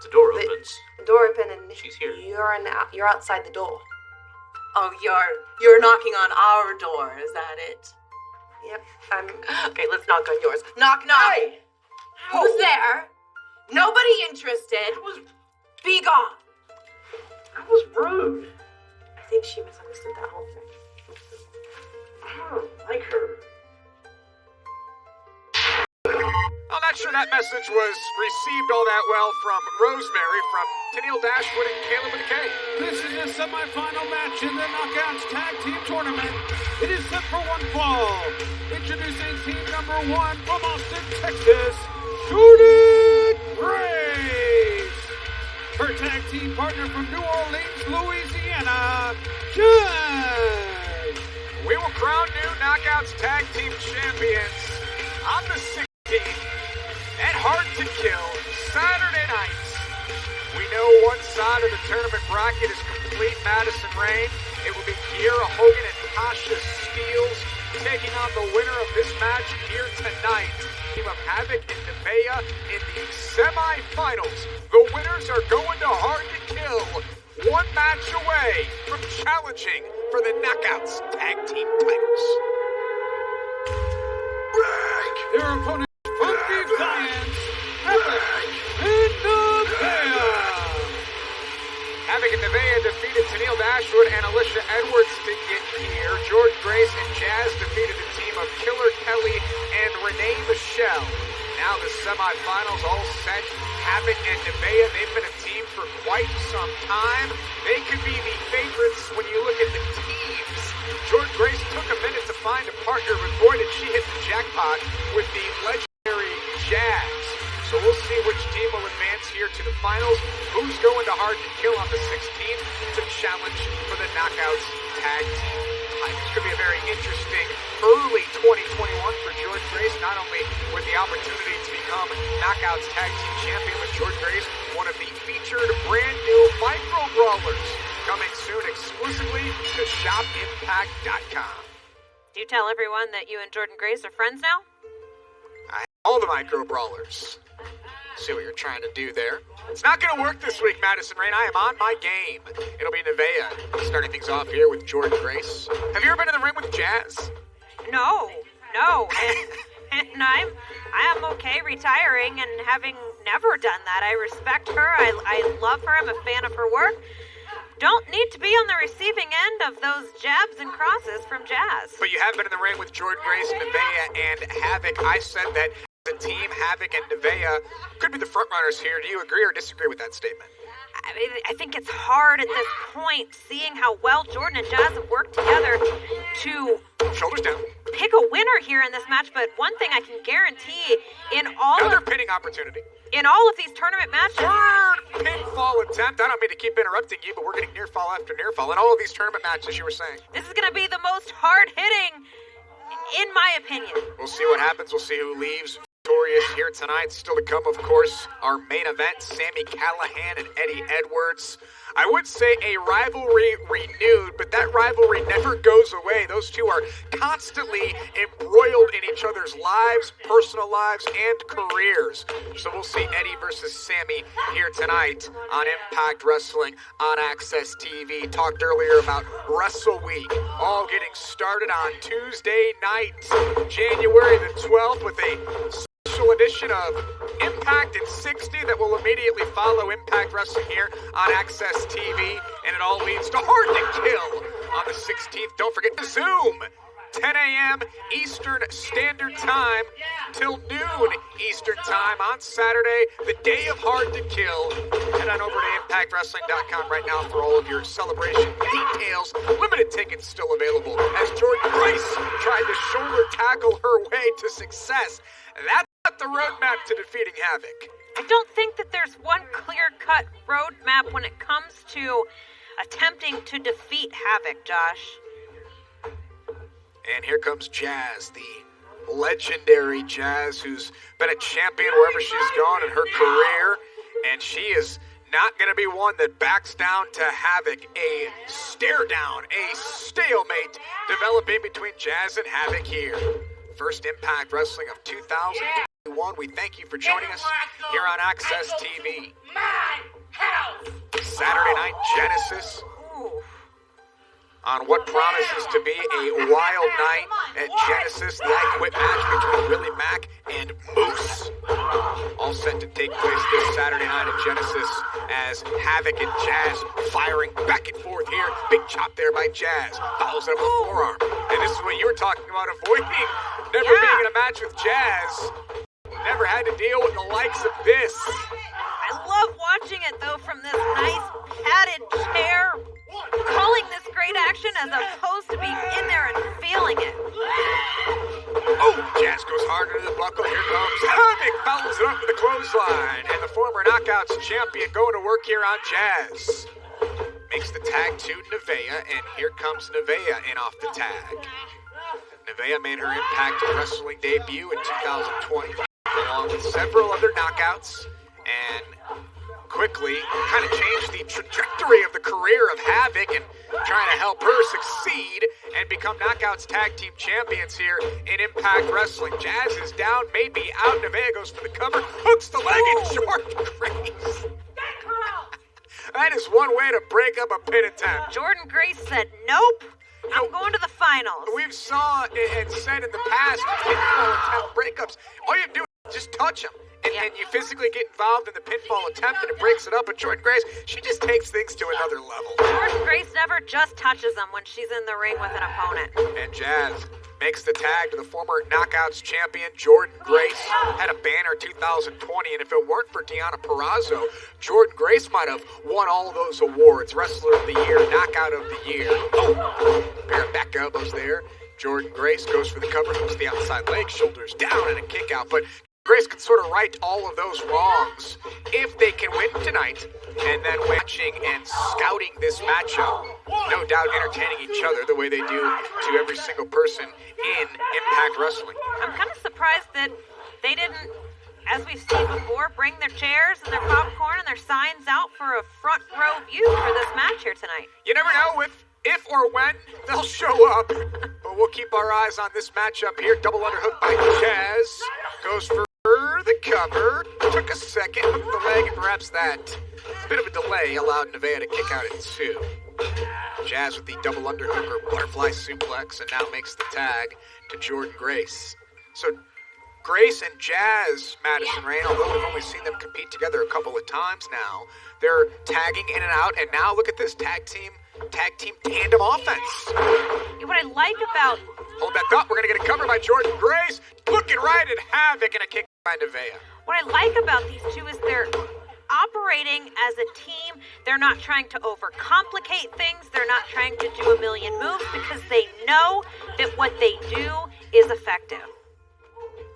The door opens. The door opened, and she's here. You're outside the door. Oh, you're knocking on our door, is that it? Yep. Okay, let's knock on yours. Knock. Hey! Who's there? Nobody interested. Be gone. That was rude. I think she misunderstood that whole thing. I don't like her. I'm not sure that message was received all that well from Rosemary, from Tennille Dashwood and Caleb with a K. This is a semifinal match in the Knockouts Tag Team Tournament. It is set for one fall. Introducing team number 1 from Austin, Texas, Jordan Grace. Her tag team partner from New Orleans, Louisiana, Jen. We will crown new Knockouts Tag Team Champions on the 16th at Hard to Kill, Saturday nights. We know one side of the tournament bracket is complete Madison Rain. It will be Kiera Hogan and Tasha Steeles taking on the winner of this match here tonight. Team of Havoc and Nevaeh in the semifinals. The winners are going to Hard to Kill, one match away from challenging for the Knockouts Tag Team titles. Their opponents from Defiance, Havoc and Nevaeh. Havoc and Nevaeh defeated Tennille Dashwood and Alicia Edwards to get here. George Grace and Jazz defeated the team of Killer Kelly and Renee Michelle. Now the semifinals all set. Havoc and Nevaeh, they've been a team for quite some time. They could be the favorites when you look at the teams. George Grace took a minute to find a partner, but boy did she hit the jackpot with the legendary Jazz. So we'll see which team will advance here to the finals. Who's going to Hard to Kill on the 16th to challenge for the Knockouts Tag Team titles. Could be a very interesting early 2021 for George Grace, not only with the opportunity to become Knockouts Tag Team Champion, but George Grace, one of the featured brand new micro brawlers, coming soon exclusively to shopimpact.com. Do you tell everyone that you and Jordan Grace are friends now? All the micro brawlers. See what you're trying to do there. It's not going to work this week, Madison Rain. I am on my game. It'll be Nevaeh starting things off here with Jordan Grace. Have you ever been in the ring with Jazz? No. And I am okay retiring and having never done that. I respect her. I love her. I'm a fan of her work. Don't need to be on the receiving end of those jabs and crosses from Jazz. But you have been in the ring with Jordan Grace, Nevaeh, and Havoc. I said that the team, Havoc and Nevaeh, could be the front runners here. Do you agree or disagree with that statement? I think it's hard at this point, seeing how well Jordan and Jazz have worked together, to shoulders down, pick a winner here in this match. But one thing I can guarantee, another pinning opportunity. In all of these tournament matches. Third pinfall attempt. I don't mean to keep interrupting you, but we're getting near fall after near fall in all of these tournament matches, you were saying. This is going to be the most hard-hitting, in my opinion. We'll see what happens. We'll see who leaves victorious here tonight. Still to come, of course, our main event, Sami Callihan and Eddie Edwards. I would say a rivalry renewed, but that rivalry never goes away. Those two are constantly embroiled in each other's lives, personal lives, and careers. So we'll see Eddie versus Sami here tonight on Impact Wrestling on Access TV. Talked earlier about Wrestle Week, all getting started on Tuesday night, January the 12th, with a special edition of Impact in 60 that will immediately follow Impact Wrestling here on Access TV, and it all leads to Hard to Kill on the 16th. Don't forget to Zoom, 10 a.m. Eastern Standard Time till noon Eastern Time on Saturday, the day of Hard to Kill. Head on over to ImpactWrestling.com right now for all of your celebration details. Limited tickets still available as Jordan Grace tried to shoulder tackle her way to success. That's not the roadmap to defeating Havoc. I don't think that there's one clear-cut roadmap when it comes to attempting to defeat Havoc, Josh. And here comes Jazz, the legendary Jazz, who's been a champion wherever she's gone in her career. And she is not going to be one that backs down to Havoc. A stare down, a stalemate developing between Jazz and Havoc here. First Impact Wrestling of 2021. We thank you for joining us here on Access TV. Saturday Night Genesis. On what promises to be a wild night at Genesis, the I Quit match between Willie Mack and Moose. All set to take place this Saturday night at Genesis as Havoc and Jazz firing back and forth here. Big chop there by Jazz. Follows up a forearm. And this is what you were talking about, avoiding never being in a match with Jazz. Never had to deal with the likes of this. I love watching it, though, from this nice padded chair. Calling this great action as opposed to being in there and feeling it. Oh, Jazz goes hard into the buckle. Here comes Havoc, follows it up with a clothesline. And the former Knockouts champion going to work here on Jazz. Makes the tag to Nevaeh, and here comes Nevaeh in off the tag. Nevaeh made her Impact Wrestling debut in 2020, along with several other knockouts, and quickly kind of changed the trajectory of the career of Havoc and trying to help her succeed and become Knockouts Tag Team Champions here in Impact Wrestling. Jazz is down, maybe out. Nevaeh goes for the cover, hooks the leg, and Jordan Grace. That is one way to break up a pin attempt. Jordan Grace said, nope. I'm going to the finals. We've saw and said in the past, pinfall attempt breakups, all you have to do is just touch them. And you physically get involved in the pinfall attempt and it breaks it up. But Jordan Grace, she just takes things to another level. Jordan Grace never just touches them when she's in the ring with an opponent. And Jazz makes the tag to the former Knockouts champion, Jordan Grace. Had a banner 2020, and if it weren't for Deonna Purrazzo, Jordan Grace might have won all those awards. Wrestler of the Year, Knockout of the Year. Oh, pair of back elbows there. Jordan Grace goes for the cover, hooks the outside leg, shoulders down, and a kick out. But Grace can sort of right all of those wrongs if they can win tonight. And then watching and scouting this matchup, no doubt entertaining each other the way they do to every single person in Impact Wrestling. I'm kind of surprised that they didn't, as we've seen before, bring their chairs and their popcorn and their signs out for a front row view for this match here tonight. You never know if or when they'll show up. But we'll keep our eyes on this matchup here. Double underhook by Jazz. Goes for the cover. Took a second, hooked the leg, and perhaps that bit of a delay allowed Nevaeh to kick out at 2. Jazz with the double underhook or butterfly suplex, and now makes the tag to Jordynne Grace. So Grace and Jazz, Madison Rayne, although we've only seen them compete together a couple of times now, they're tagging in and out, and now look at this tag team tandem offense. What I like about... Hold that thought, we're going to get a cover by Jordynne Grace, looking right at Havoc, and a kick by Nevaeh. What I like about these two is they're operating as a team. They're not trying to overcomplicate things. They're not trying to do a million moves because they know that what they do is effective.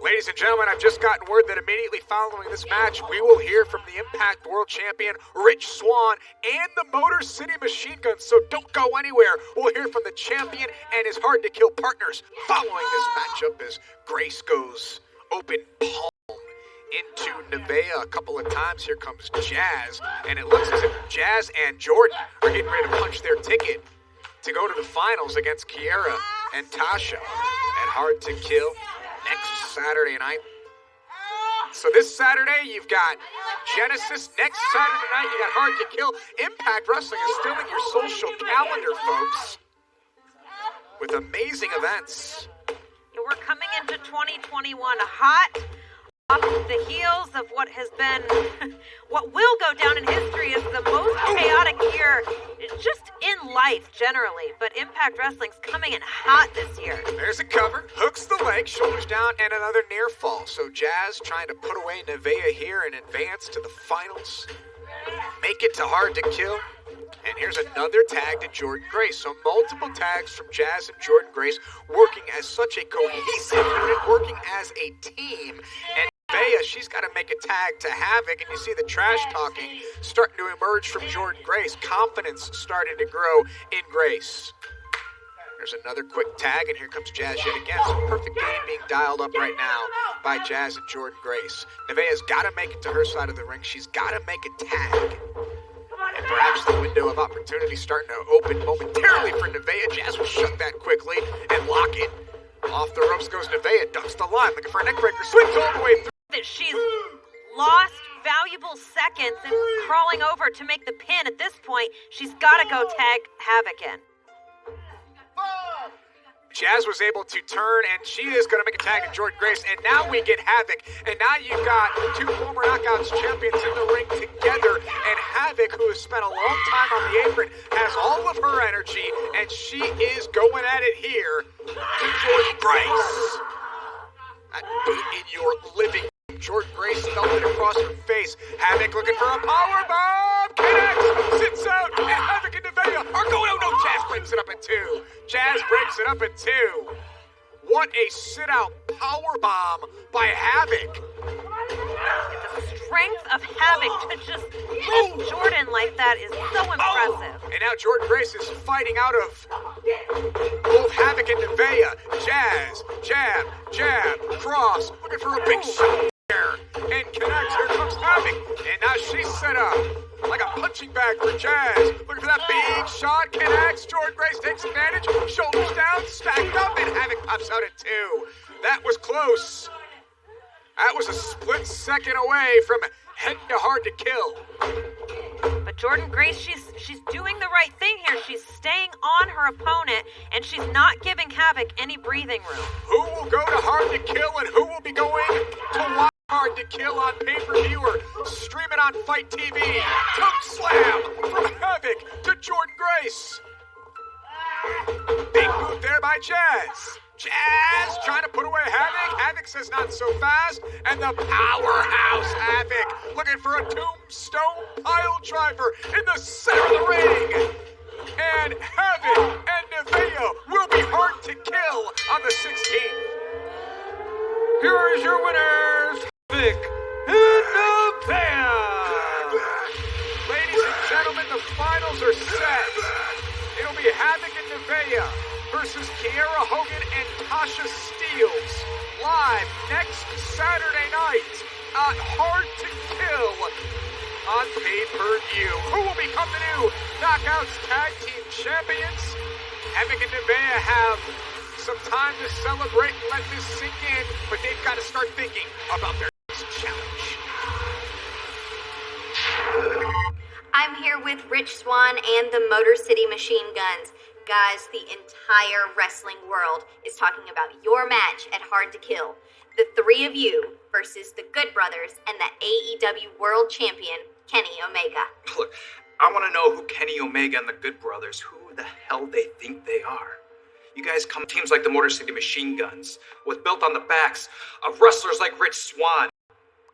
Ladies and gentlemen, I've just gotten word that immediately following this match, we will hear from the Impact World Champion, Rich Swann, and the Motor City Machine Guns, so don't go anywhere. We'll hear from the champion and his hard-to-kill partners following this matchup as Grace goes open palm into Nevaeh a couple of times. Here comes Jazz, and it looks as if Jazz and Jordynne are getting ready to punch their ticket to go to the finals against Kiera and Tasha at Hard to Kill next Saturday night. So this Saturday, you've got Genesis. Next Saturday night, you got Hard to Kill. Impact Wrestling is filling your social calendar, folks, with amazing events. We're coming into 2021 hot, off the heels of what has been, what will go down in history as the most chaotic year, just in life generally. But Impact Wrestling's coming in hot this year. There's a cover, hooks the leg, shoulders down, and another near fall. So Jazz trying to put away Nevaeh here and advance to the finals. Make it to Hard to Kill. And here's another tag to Jordynne Grace. So multiple tags from Jazz and Jordynne Grace working as such a cohesive unit, working as a team. And Nevaeh, she's got to make a tag to Havoc, and you see the trash talking starting to emerge from Jordynne Grace. Confidence starting to grow in Grace. There's another quick tag, and here comes Jazz yet again. So perfect game being dialed up right now by Jazz and Jordynne Grace. Nevaeh's got to make it to her side of the ring. She's got to make a tag. And perhaps the window of opportunity starting to open momentarily for Nevaeh. Jazz will shut that quickly and lock it. Off the ropes goes Nevaeh, ducks the line, looking for a neckbreaker, swings all the way through. That she's lost valuable seconds and crawling over to make the pin. At this point, she's got to go tag Havoc in. Jazz was able to turn, and she is going to make a tag to Jordynne Grace, and now we get Havoc, and now you've got two former Knockouts champions in the ring together, and Havoc, who has spent a long time on the apron, has all of her energy, and she is going at it here to Jordynne Grace. That boot in your living room. Jordynne Grace felt it across her face. Havoc looking for a powerbomb. Connects, sits out, and Havoc and Nevaeh are going. Oh no, Jazz breaks it up at 2. Jazz breaks it up at 2. What a sit-out powerbomb by Havoc. The strength of Havoc to just lift Jordynne like that is so impressive. And now Jordynne Grace is fighting out of both Havoc and Nevaeh. Jazz, jab, jab, cross, looking for a big shot there. And connects, here comes Havoc. And now she's set up like a punching bag for Jazz. Looking for that big shot, connects. Jordynne Grace takes advantage, shoulders down, stacked up, and Havoc pops out at 2. That was close. That was a split second away from heading to Hard to Kill. But Jordynne Grace, she's doing the right thing here. She's staying on her opponent, and she's not giving Havoc any breathing room. Who will go to Hard to Kill, and who will be going to watch Hard to Kill on pay-per-view or stream it on Fight TV? Tongue slam from Havoc to Jordynne Grace. Big boot there by Jazz. Jazz trying to put away Havoc. Havoc says not so fast. And the powerhouse Havoc looking for a tombstone pile driver in the center of the ring. And Havoc and Nevaeh will be Hard to Kill on the 16th. Here is your winners, Havoc and Nevaeh. Ladies and gentlemen, the finals are set. It'll be Havoc and Nevaeh versus Kiera Hogan and Tasha Steelz, live next Saturday night on Hard to Kill on pay-per-view. Who will become the new Knockouts Tag Team Champions? Havoc and Nevaeh have some time to celebrate and let this sink in, but they've got to start thinking about their next challenge. with Rich Swann and the Motor City Machine Guns. Guys, the entire wrestling world is talking about your match at Hard to Kill. The three of you versus the Good Brothers and the AEW World Champion, Kenny Omega. Look, I want to know who Kenny Omega and the Good Brothers, who the hell they think they are. You guys come teams like the Motor City Machine Guns, with built on the backs of wrestlers like Rich Swann.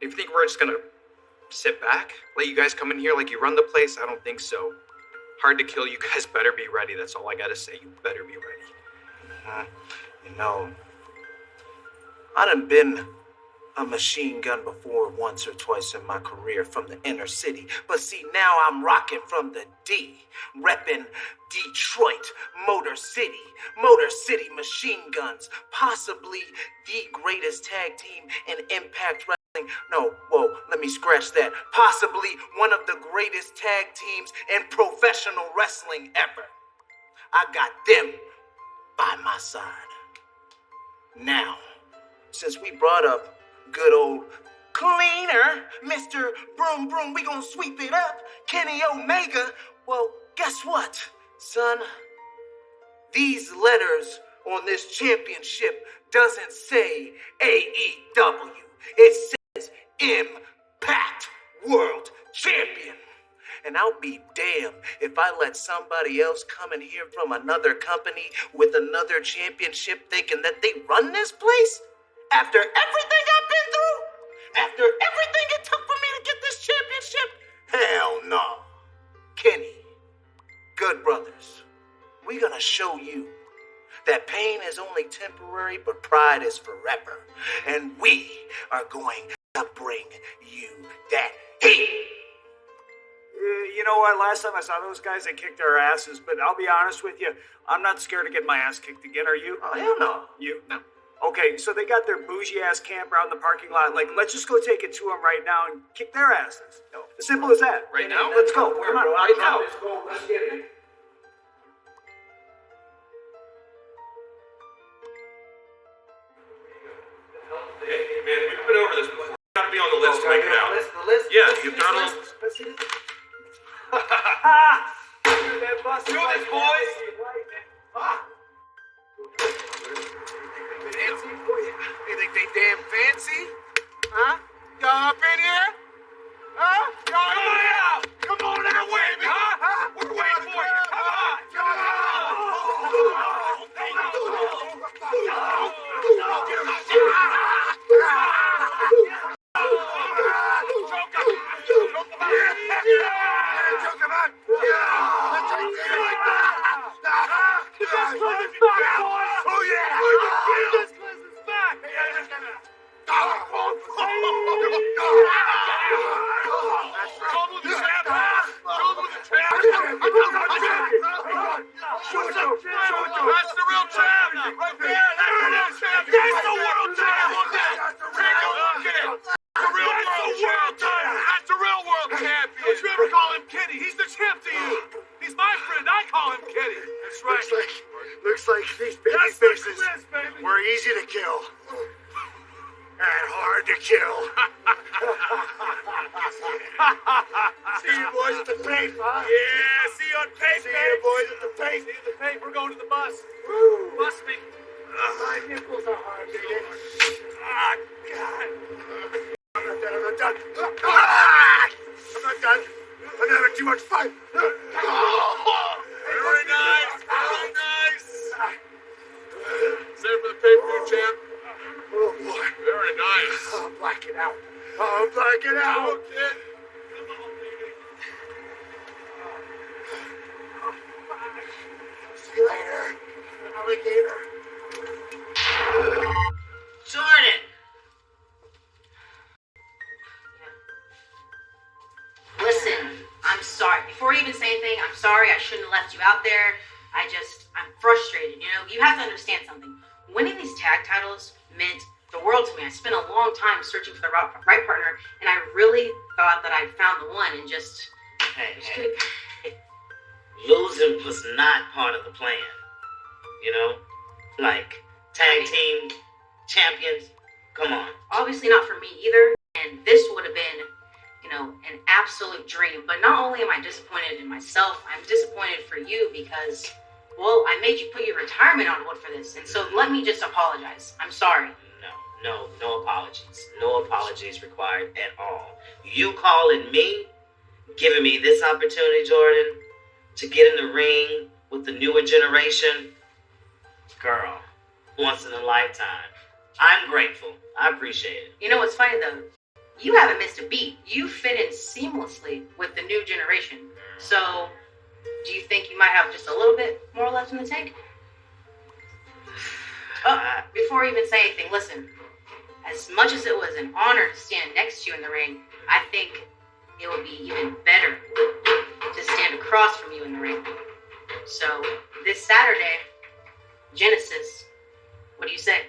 If you think we're just gonna sit back, let you guys come in here like you run the place, I don't think so. Hard to Kill, you guys better be ready. That's all I gotta say. You better be ready. You know, I done been a machine gun before once or twice in my career from the inner city. But see, now I'm rocking from the D, repping Detroit, Motor City Machine Guns, possibly the greatest tag team in Impact Wrestling. No, whoa, let me scratch that. Possibly one of the greatest tag teams in professional wrestling ever. I got them by my side. Now, since we brought up good old cleaner, Mr. Broom Broom, we gonna sweep it up, Kenny Omega. Well, guess what, son? These letters on this championship doesn't say AEW. It says Impact World Champion. And I'll be damned if I let somebody else come in here from another company with another championship thinking that they run this place? After everything I've been through? After everything it took for me to get this championship? Hell no. Kenny, Good Brothers, we're gonna show you that pain is only temporary, but pride is forever. And we are going to bring you that heat. You know what? Last time I saw those guys, they kicked their asses. But I'll be honest with you, I'm not scared to get my ass kicked again. Are you? Oh, hell no. You? No. Okay, so they got their bougie-ass camper out in the parking lot. Like, let's just go take it to them right now and kick their asses. No. As simple as that. Right now? Let's go. Come on. Right now. Let's go. Let's get it. Hey, man, we've been over this. You gotta be on the list to make it out. The list? Yeah, you've done all. Let's see this. Do this, boys! Fancy? You think they damn fancy? Huh? Y'all up in here? Huh? Y'all come on out! Come on out, baby! Huh? We're waiting for you! Come on! Come That's the real champion! Right there! That's the real champion! That's the world champion! That's the real world champion! That's the real world champion! Don't you ever call him Kenny? He's the champ to you! He's my friend, I call him Kenny! That's right. Looks like these baby faces were easy to kill. And hard to kill. See you boys at the paint, huh? Yeah, see you on paper! See you boys at the paint. See you at the paint, we're going to the bus. Woo. Bus me. My nipples are hard, baby. Ah, God. I'm not done. I'm not done. I'm having too much fun. Very nice, very nice. Save for the pay-per-view, champ. Oh, boy. Very nice. I'm blacking out. I'm blacking out. Come on, kid. See you later, alligator. Jordan! Listen, I'm sorry. Before you even say anything, I'm sorry. I shouldn't have left you out there. I'm frustrated, you know? You have to understand something. Winning these tag titles meant the world to me. I spent a long time searching for the right partner, and I really thought that I'd found the one and just... Hey. Losing was not part of the plan. You know? Like, tag team champions. Come on. Obviously not for me either, and this would have been, an absolute dream. But not only am I disappointed in myself, I'm disappointed for you because, well, I made you put your retirement on hold for this. And so let me just apologize. I'm sorry. No apologies. No apologies required at all. You calling me, giving me this opportunity, Jordan, to get in the ring with the newer generation, girl, once in a lifetime. I'm grateful. I appreciate it. You know what's funny though? You haven't missed a beat. You fit in seamlessly with the new generation. So, do you think you might have just a little bit more left in the tank? Oh, before you even say anything, listen. As much as it was an honor to stand next to you in the ring, I think it would be even better to stand across from you in the ring. So, this Saturday, Genesis, what do you say?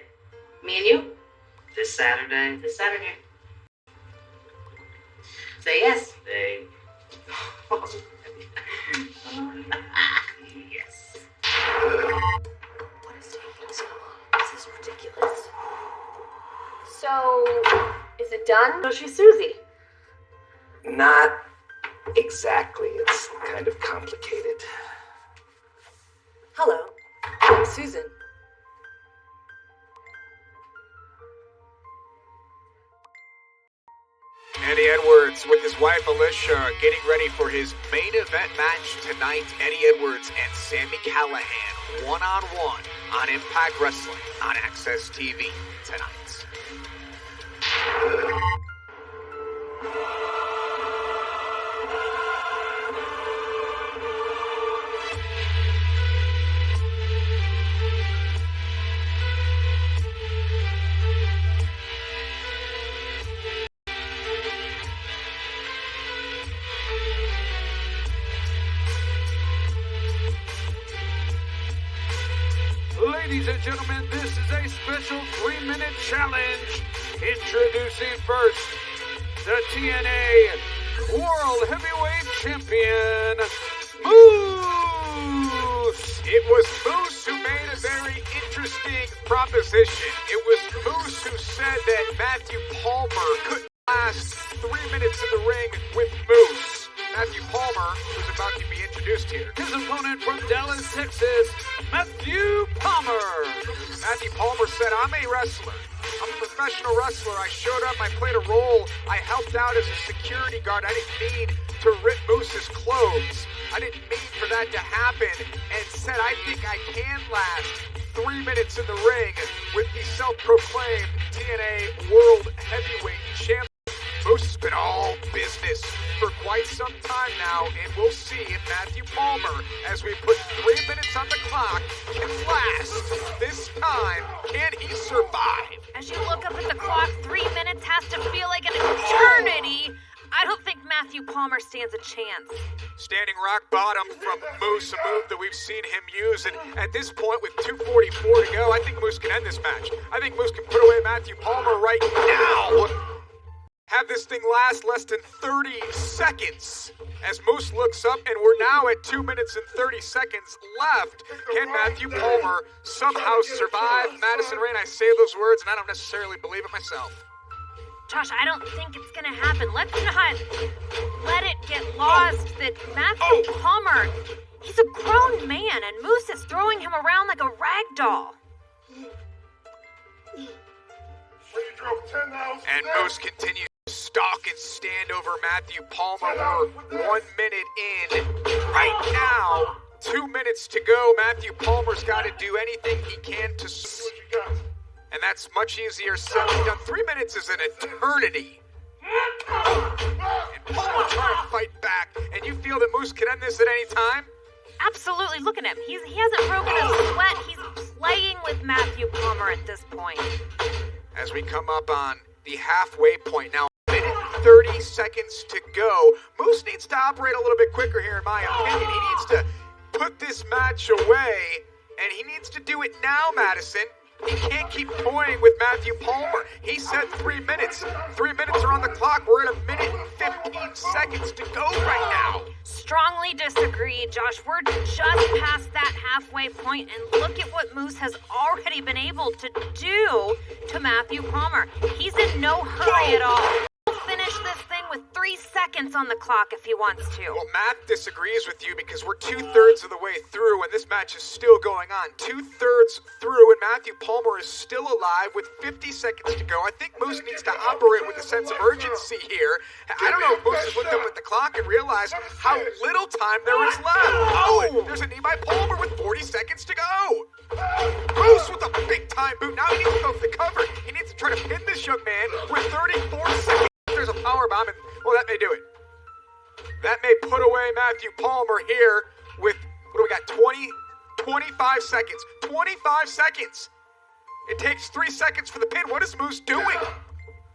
Me and you? This Saturday? This Saturday. Say yes. Say yes. What is taking so long? This is ridiculous. So, is it done? So she's Susie. not exactly. It's kind of complicated. Hello, I'm Susan. Eddie Edwards with his wife Alicia getting ready for his main event match tonight. Eddie Edwards and Sami Callihan one-on-one on Impact Wrestling on Access TV tonight. Ladies and gentlemen, this is a special 3-minute challenge. Introducing first, the TNA World Heavyweight Champion, Moose. It was Moose who made a very interesting proposition. It was Moose who said that Matthew Palmer couldn't last 3 minutes in the ring with Moose. Matthew Palmer, who's about to be introduced here. His opponent from Dallas, Texas, Matthew Palmer. Matthew Palmer said, I'm a wrestler. I'm a professional wrestler. I showed up. I played a role. I helped out as a security guard. I didn't mean to rip Moose's clothes. I didn't mean for that to happen. And said, I think I can last 3 minutes in the ring with the self-proclaimed TNA World Heavyweight Champion. Moose has been all business for quite some time now, and we'll see if Matthew Palmer, as we put 3 minutes on the clock, can last this time. Can he survive? As you look up at the clock, 3 minutes has to feel like an eternity. I don't think Matthew Palmer stands a chance. Standing rock bottom from Moose, a move that we've seen him use, and at this point with 2:44 to go, I think Moose can end this match. I think Moose can put away Matthew Palmer right now. Have this thing last less than 30 seconds. As Moose looks up, and we're now at 2 minutes and 30 seconds left. Can Matthew Palmer somehow survive? Madison Rain, I say those words, and I don't necessarily believe it myself. Josh, I don't think it's gonna happen. Let's not let it get lost that Matthew Palmer, he's a grown man, and Moose is throwing him around like a rag doll. And Moose continues to stalk and stand over Matthew Palmer. We're 1 minute in. Right now, 2 minutes to go. Matthew Palmer's got to do anything he can to... And that's much easier said than done. 3 minutes is an eternity. And Palmer trying to fight back. And you feel that Moose can end this at any time? Absolutely. Look at him. He hasn't broken a sweat. He's playing with Matthew Palmer at this point. As we come up on the halfway point now, a minute and 30 seconds to go. Moose needs to operate a little bit quicker here, in my opinion. He needs to put this match away, and he needs to do it now, Madison. He can't keep toying with Matthew Palmer. He said 3 minutes. 3 minutes are on the clock. We're at 1 minute and 15 seconds to go right now. Strongly disagree, Josh. We're just past that halfway point, and look at what Moose has already been able to do to Matthew Palmer. He's in no hurry at all. He'll finish this thing with 3 seconds seconds on the clock if he wants to. Well, Matt disagrees with you because we're 2/3 of the way through and this match is still going on. 2/3 through and Matthew Palmer is still alive with 50 seconds to go. I think Moose needs to operate with a sense of urgency here. I don't know if Moose has looked up at the clock and realized how little time there is left. Oh, and there's a knee by Palmer with 40 seconds to go. Moose with a big-time boot. Now he needs to go for the cover. He needs to try to pin this young man with 34 seconds. There's a powerbomb, and, well, that may do it. That may put away Matthew Palmer here with, what do we got, 25 seconds. 25 seconds. It takes 3 seconds for the pin. What is Moose doing?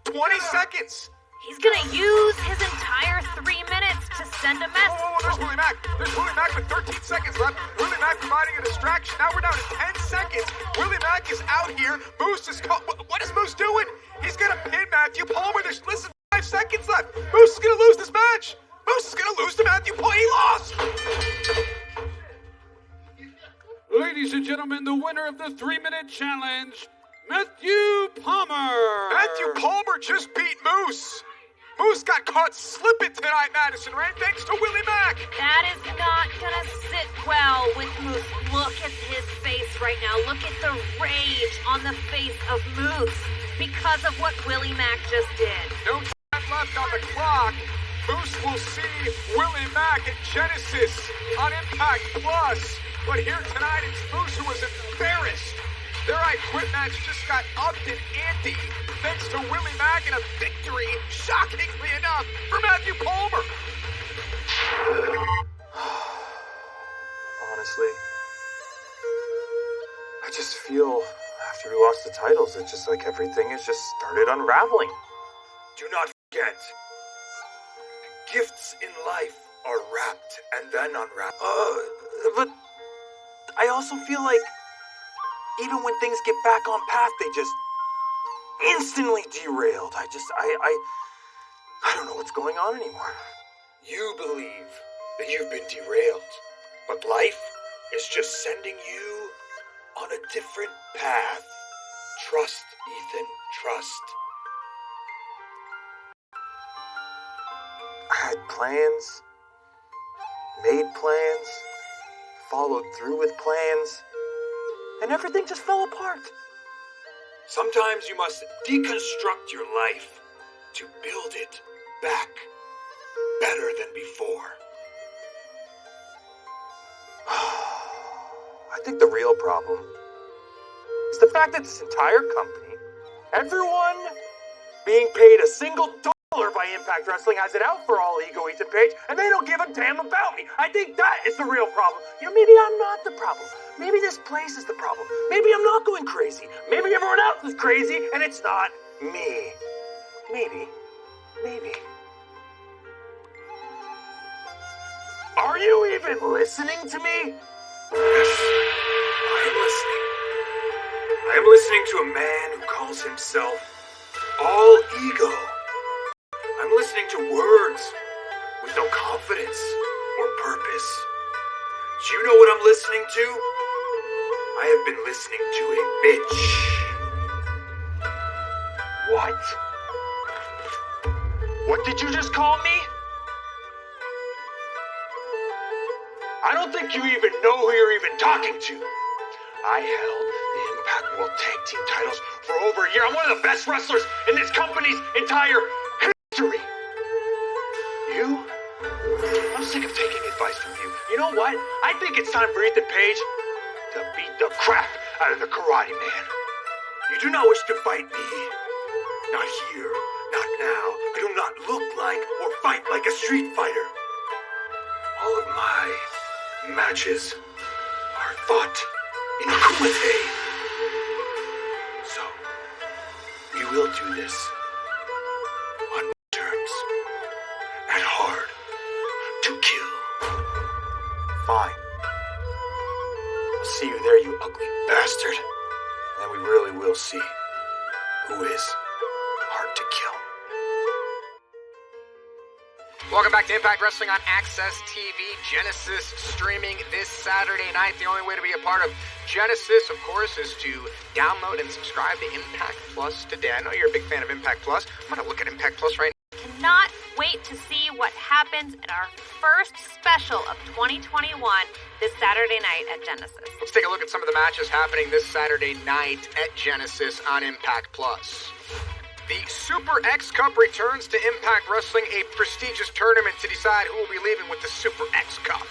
20 seconds. He's gonna use his entire 3 minutes to send a message. Oh, there's Willie Mack. There's Willie Mack with 13 seconds left. Willie Mack providing a distraction. Now we're down to 10 seconds. Willie Mack is out here. Moose is caught. What is Moose doing? He's gonna pin Matthew Palmer. There's less than 5 seconds left. Moose is gonna lose this match. Moose is gonna lose to Matthew Palmer. He lost. Ladies and gentlemen, the winner of the 3-minute challenge, Matthew Palmer. Matthew Palmer just beat Moose. Moose got caught slipping tonight, Madison Rain, thanks to Willie Mack. That is not gonna sit well with Moose. Look at his face right now. Look at the rage on the face of Moose because of what Willie Mack just did. No time left on the clock. Moose will see Willie Mack at Genesis on Impact Plus. But here tonight, it's Moose who was embarrassed. Their I Quit match just got upped in ante thanks to Willie Mack and a victory, shockingly enough, for Matthew Palmer. Honestly, I just feel after we lost the titles, it's just like everything has just started unraveling. Do not forget, gifts in life are wrapped and then unwrapped. But I also feel like even when things get back on path, they just instantly derailed. I don't know what's going on anymore. You believe that you've been derailed, but life is just sending you on a different path. Trust, Ethan, trust. I had plans, made plans, followed through with plans, and everything just fell apart. Sometimes you must deconstruct your life to build it back better than before. I think the real problem is the fact that this entire company, everyone being paid a single dollar by Impact Wrestling, has it out for all Ego Ethan Page, and they don't give a damn about me. I think that is the real problem. You know, maybe I'm not the problem. Maybe this place is the problem. Maybe I'm not going crazy. Maybe everyone else is crazy, and it's not me. Maybe. Are you even listening to me? Yes, I am listening. I am listening to a man who calls himself All Ego. I'm listening to words with no confidence or purpose. Do you know what I'm listening to? I have been listening to a bitch. What? What did you just call me? I don't think you even know who you're even talking to. I held the Impact World Tag Team titles for over a year. I'm one of the best wrestlers in this company's entire history. You? I'm sick of taking advice from you. You know what? I think it's time for Ethan Page to beat the crap out of the Karate Man. You do not wish to fight me. Not here, not now. I do not look like or fight like a street fighter. All of my matches are fought in kumite. So, we will do this on my terms. At hard to kill. Fine. I'll see you there, you ugly bastard. And we really will see who is hard to kill. Welcome back to Impact Wrestling on Access TV. Genesis streaming this Saturday night. The only way to be a part of Genesis, of course, is to download and subscribe to Impact Plus today. I know you're a big fan of Impact Plus. I'm going to look at Impact Plus right now. Cannot wait to see what happens at our first special of 2021 this Saturday night at Genesis. Let's take a look at some of the matches happening this Saturday night at Genesis on Impact Plus. The Super X Cup returns to Impact Wrestling, a prestigious tournament to decide who will be leaving with the Super X Cup.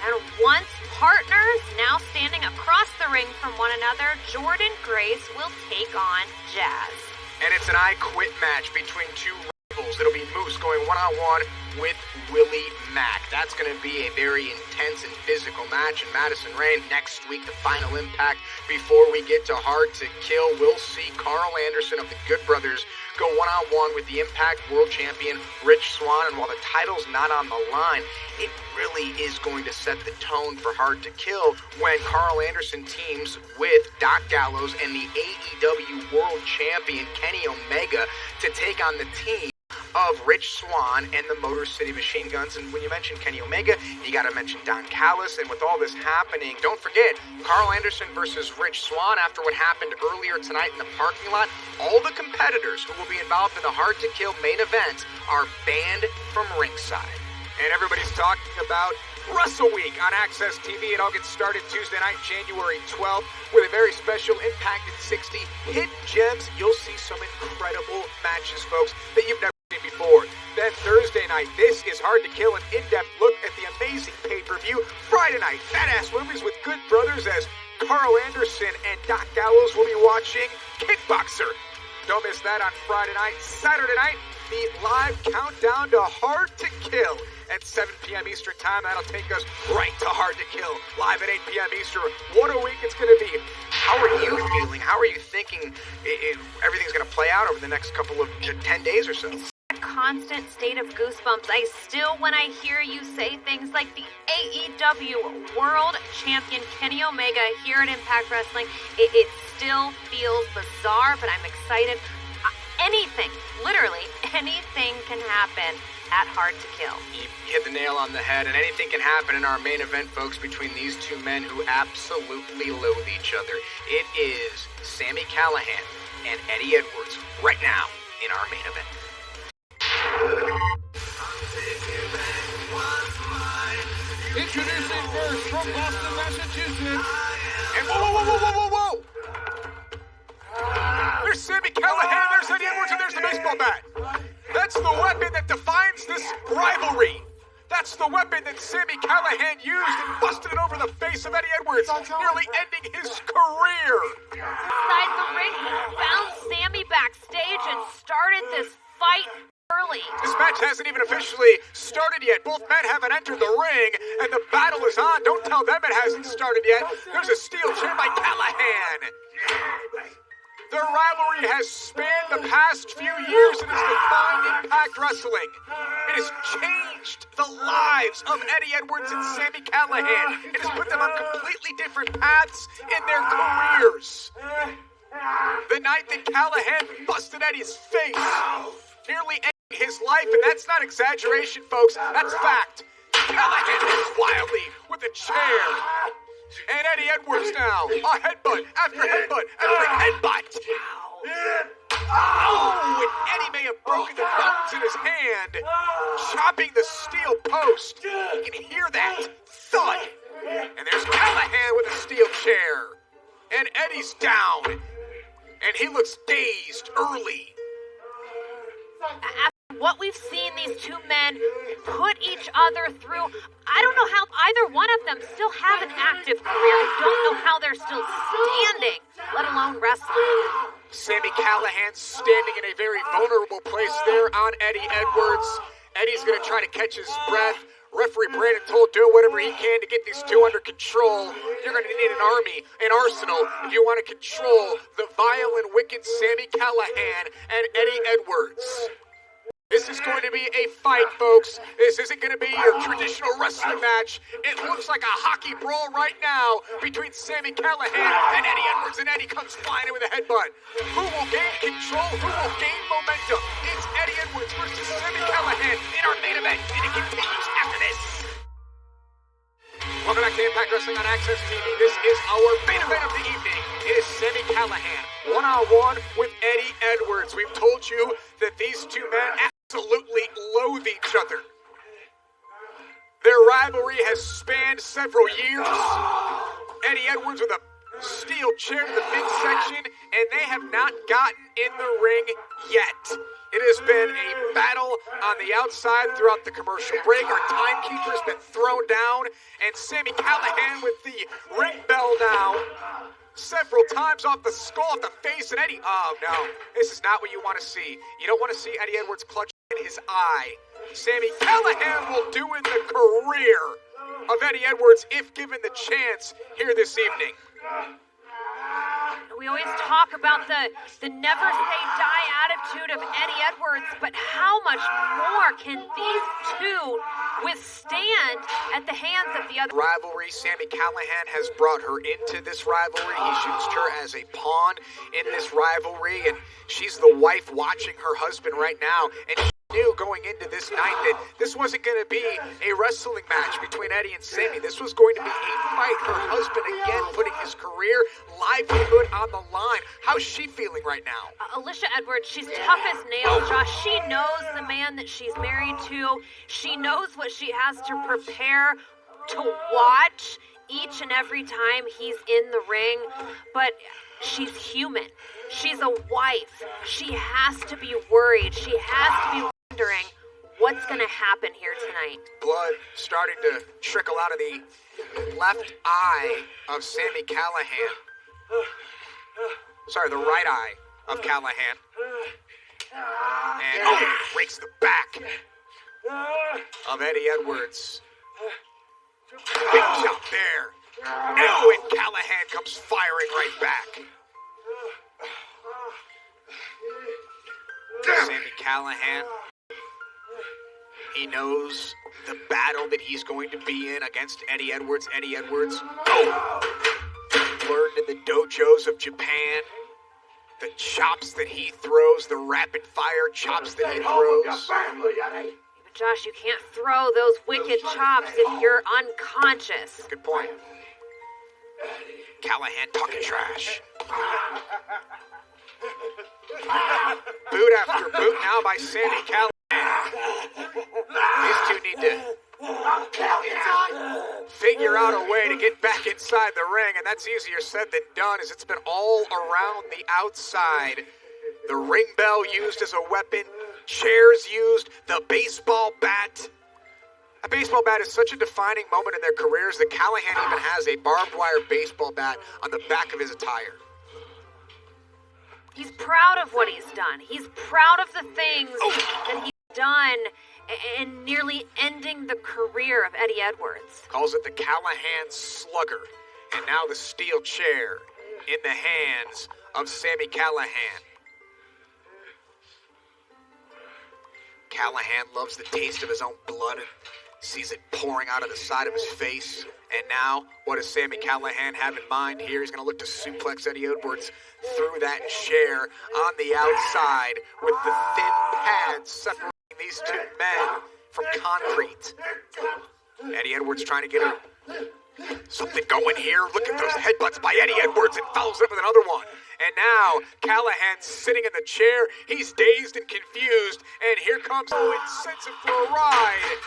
And once partners, now standing across the ring from one another, Jordan Grace will take on Jazz. And it's an I Quit match between two rivals. It'll be Moose going one-on-one with Willie Mack. That's going to be a very intense and physical match in Madison Rain next week, the final Impact. Before we get to Hard to Kill, we'll see Carl Anderson of the Good Brothers go one-on-one with the Impact World Champion Rich Swann. And while the title's not on the line, it really is going to set the tone for Hard to Kill when Carl Anderson teams with Doc Gallows and the AEW World Champion Kenny Omega to take on the team of Rich Swann and the Motor City Machine Guns. And when you mention Kenny Omega, you got to mention Don Callis. And with all this happening, don't forget Carl Anderson versus Rich Swann. After what happened earlier tonight in the parking lot, all the competitors who will be involved in the Hard to Kill main event are banned from ringside. And everybody's talking about Wrestle Week on Access TV. It all gets started Tuesday night, January 12th, with a very special Impact at 60 hidden gems. You'll see some incredible matches, folks, that you've never seen before. Then Thursday night, this is Hard to Kill, an in-depth look at the amazing pay-per-view. Friday night, Badass Movies with Good Brothers as Carl Anderson and Doc Gallows will be watching Kickboxer. Don't miss that on Friday night. Saturday night, the live countdown to Hard to Kill at 7 p.m. Eastern Time. That'll take us right to Hard to Kill, live at 8 p.m. Eastern. What a week it's going to be. How are you feeling? How are you thinking everything's going to play out over the next couple of 10 days or so? A constant state of goosebumps. I still, when I hear you say things like the AEW World Champion Kenny Omega here at Impact Wrestling, it still feels bizarre, but I'm excited. Anything, literally anything can happen at Hard to Kill. You hit the nail on the head, and anything can happen in our main event, folks, between these two men who absolutely loathe each other. It is Sami Callihan and Eddie Edwards right now in our main event. Introducing first from Boston, Massachusetts. And whoa! There's Sami Callihan, there's Eddie Edwards, and there's the baseball bat. That's the weapon that defines this rivalry. That's the weapon that Sami Callihan used and busted it over the face of Eddie Edwards, nearly ending his career. Inside the ring, he found Sami backstage and started this fight early. This match hasn't even officially started yet. Both men haven't entered the ring, and the battle is on. Don't tell them it hasn't started yet. There's a steel chair by Callihan. Their rivalry has spanned the past few years and has defined Impact Wrestling. It has changed the lives of Eddie Edwards and Sami Callihan. It has put them on completely different paths in their careers. The night that Callihan busted Eddie's face, nearly ending his life, and that's not exaggeration, folks. That's fact. Callihan hits wildly with a chair. And Eddie Edwards now, a headbutt after headbutt after headbutt. Oh, and Eddie may have broken the bones in his hand, chopping the steel post. You can hear that thud. And there's Callihan with a steel chair. And Eddie's down. And he looks dazed early. After what we've seen these two men put each other through, I don't know how either one of them still have an active career. I don't know how they're still standing, let alone wrestling. Sami Callihan standing in a very vulnerable place there on Eddie Edwards. Eddie's going to try to catch his breath. Referee Brandon told do whatever he can to get these two under control. You're going to need an army, an arsenal, if you want to control the vile and wicked Sami Callihan and Eddie Edwards. This is going to be a fight, folks. This isn't going to be your traditional wrestling match. It looks like a hockey brawl right now between Sami Callihan and Eddie Edwards, and Eddie comes flying in with a headbutt. Who will gain control? Who will gain momentum? It's Eddie Edwards versus Sami Callihan in our main event, and it continues after this. Welcome back to Impact Wrestling on Access TV. This is our main event of the evening. It is Sami Callihan, one-on-one with Eddie Edwards. We've told you that these two men absolutely loathe each other. rivalry has spanned several years. Eddie Edwards with a steel chair to the midsection, and they have not gotten in the ring yet. It has been a battle on the outside throughout the commercial break. Our timekeeper's been thrown down, and Sami Callihan with the ring bell now. Several times off the skull, off the face, and Eddie, oh no, this is not what you want to see. You don't want to see Eddie Edwards clutch in his eye. Sami Callihan will do in the career of Eddie Edwards if given the chance here this evening. We always talk about the never say die attitude of Eddie Edwards, but how much more can these two withstand at the hands of the other? Rivalry, Sami Callihan has brought her into this rivalry. He's used her as a pawn in this rivalry, and she's the wife watching her husband right now, and knew going into this night that this wasn't going to be a wrestling match between Eddie and Sami. This was going to be a fight. Her husband again putting his career, livelihood on the line. How's she feeling right now? Alicia Edwards, she's tough as nails, Josh. She knows the man that she's married to. She knows what she has to prepare to watch each and every time he's in the ring. But she's human. She's a wife. She has to be worried. She has to be wondering what's going to happen here tonight. Blood starting to trickle out of the left eye of Sami Callihan. Sorry, the right eye of Callihan. And breaks the back of Eddie Edwards. Big chop there. And Callihan comes firing right back. Sami Callihan, he knows the battle that he's going to be in against Eddie Edwards. Eddie Edwards learned in the dojos of Japan the chops that he throws, the rapid fire chops that he throws. But Josh, you can't throw those wicked chops if you're unconscious. Good point. Callihan talking trash. Boot after boot now by Sami Callihan. These two need to figure out a way to get back inside the ring, and that's easier said than done, as it's been all around the outside. The ring bell used as a weapon, chairs used, the baseball bat. A baseball bat is such a defining moment in their careers that Callihan even has a barbed wire baseball bat on the back of his attire. He's proud of what he's done. He's proud of the things that he's done in nearly ending the career of Eddie Edwards. Calls it the Callihan Slugger. And now the steel chair in the hands of Sami Callihan. Callihan loves the taste of his own blood and sees it pouring out of the side of his face. And now, what does Sami Callihan have in mind here? He's going to look to suplex Eddie Edwards through that chair on the outside with the thin pads separating these two men from concrete. Eddie Edwards trying to get something going here. Look at those headbutts by Eddie Edwards, and follows it up with another one. And now, Callahan's sitting in the chair. He's dazed and confused. And here comes Owen, sends him for a ride.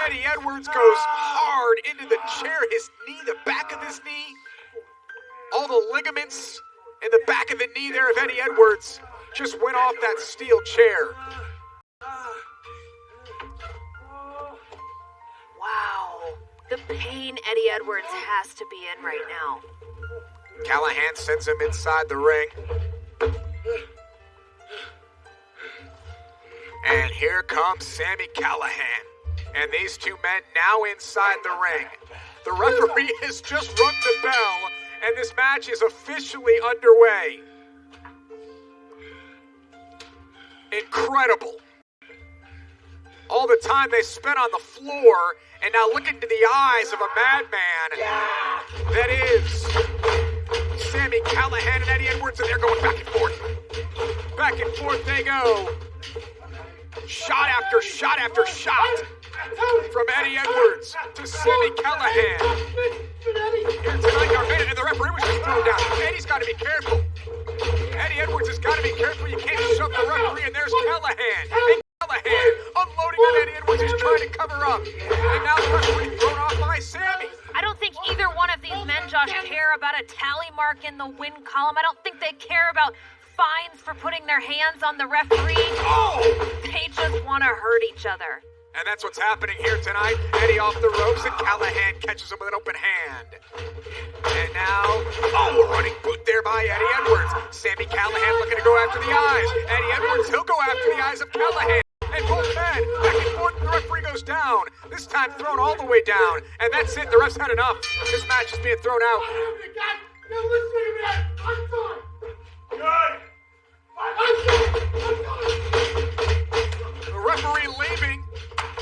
Eddie Edwards goes hard into the chair. His knee, the back of his knee. All the ligaments in the back of the knee there of Eddie Edwards just went off that steel chair. Wow. The pain Eddie Edwards has to be in right now. Callihan sends him inside the ring. And here comes Sami Callihan. And these two men now inside the ring. The referee has just rung the bell, and this match is officially underway. Incredible. All the time they spent on the floor, and now look into the eyes of a madman. That is Sami Callihan and Eddie Edwards, and they're going back and forth. Back and forth they go. Shot after shot after shot. From Eddie Edwards to Sami Callihan. Here tonight, and the referee was just thrown down. Eddie's got to be careful. Eddie Edwards has got to be careful. You can't shove the referee, and there's Callihan. And Callihan unloading on Eddie Edwards. He's trying to cover up. And now the referee mark in the win column. I don't think they care about fines for putting their hands on the referee. They just want to hurt each other. And that's what's happening here tonight. Eddie off the ropes, and Callahan catches him with an open hand. And now, a running boot there by Eddie Edwards. Sami Callahan looking to go after the eyes. Eddie Edwards, he'll go after the eyes of Callahan. And both men, back and forth, the referee goes down. This time thrown all the way down. And that's it, the ref's had enough. This match is being thrown out. The referee leaving.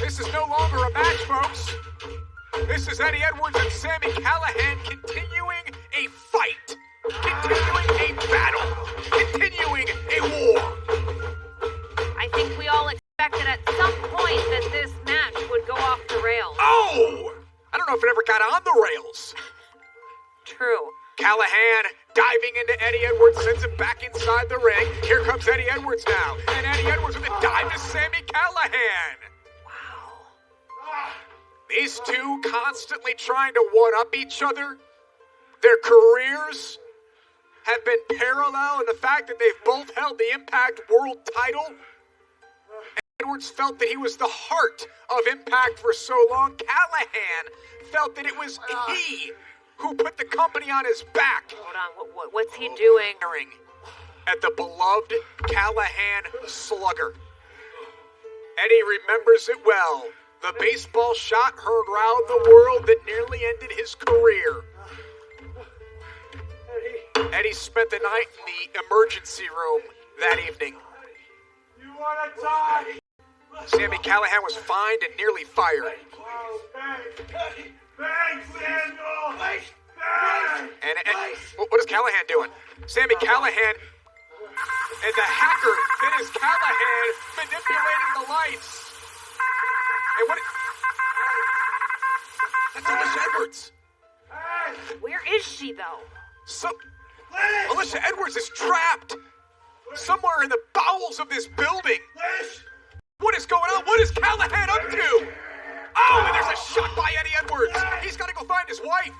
This is no longer a match, folks. This is Eddie Edwards and Sami Callahan continuing a fight. Continuing a battle. Continuing a war. I think we all expected at some point that this match would go off the rails. Oh! I don't know if it ever got on the rails. True. Callahan diving into Eddie Edwards, sends him back inside the ring. Here comes Eddie Edwards now. And Eddie Edwards with a dive to Sami Callahan. These two constantly trying to one-up each other. Their careers have been parallel in the fact that they've both held the Impact World title. Edwards felt that he was the heart of Impact for so long. Callahan felt that it was he who put the company on his back. Hold on, what's he doing? At the beloved Callahan Slugger. Eddie remembers it well. The baseball shot heard round the world that nearly ended his career. Eddie spent the night in the emergency room that evening. You wanna die? Sami Callahan was fined and nearly fired. Bang, Samuel! Bang! And what is Callahan doing? Sami Callahan and the hacker that is Callahan manipulating the lights. And what? That's Alicia Edwards. Where is she, though? Alicia Edwards is trapped somewhere in the bowels of this building. What is going on? What is Callahan up to? Oh, and there's a shot by Eddie Edwards. He's got to go find his wife.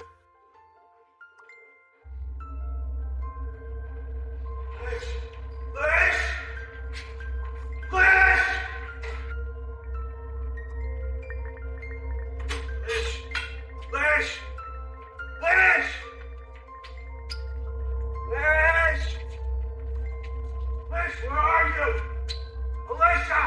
Where are you? Alicia!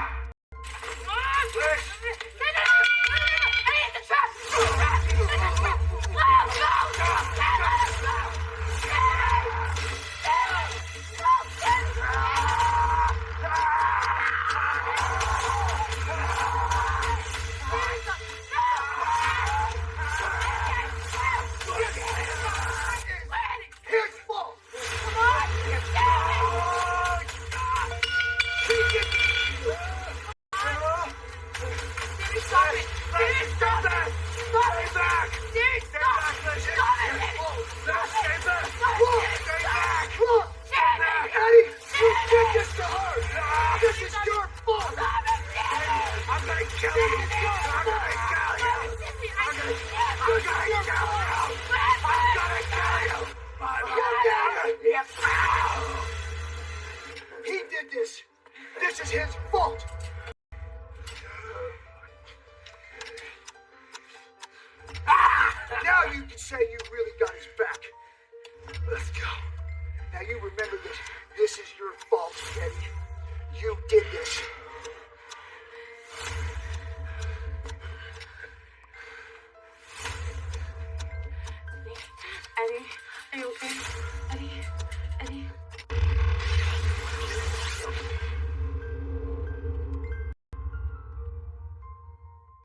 He did this. This is his fault. Now you can say you really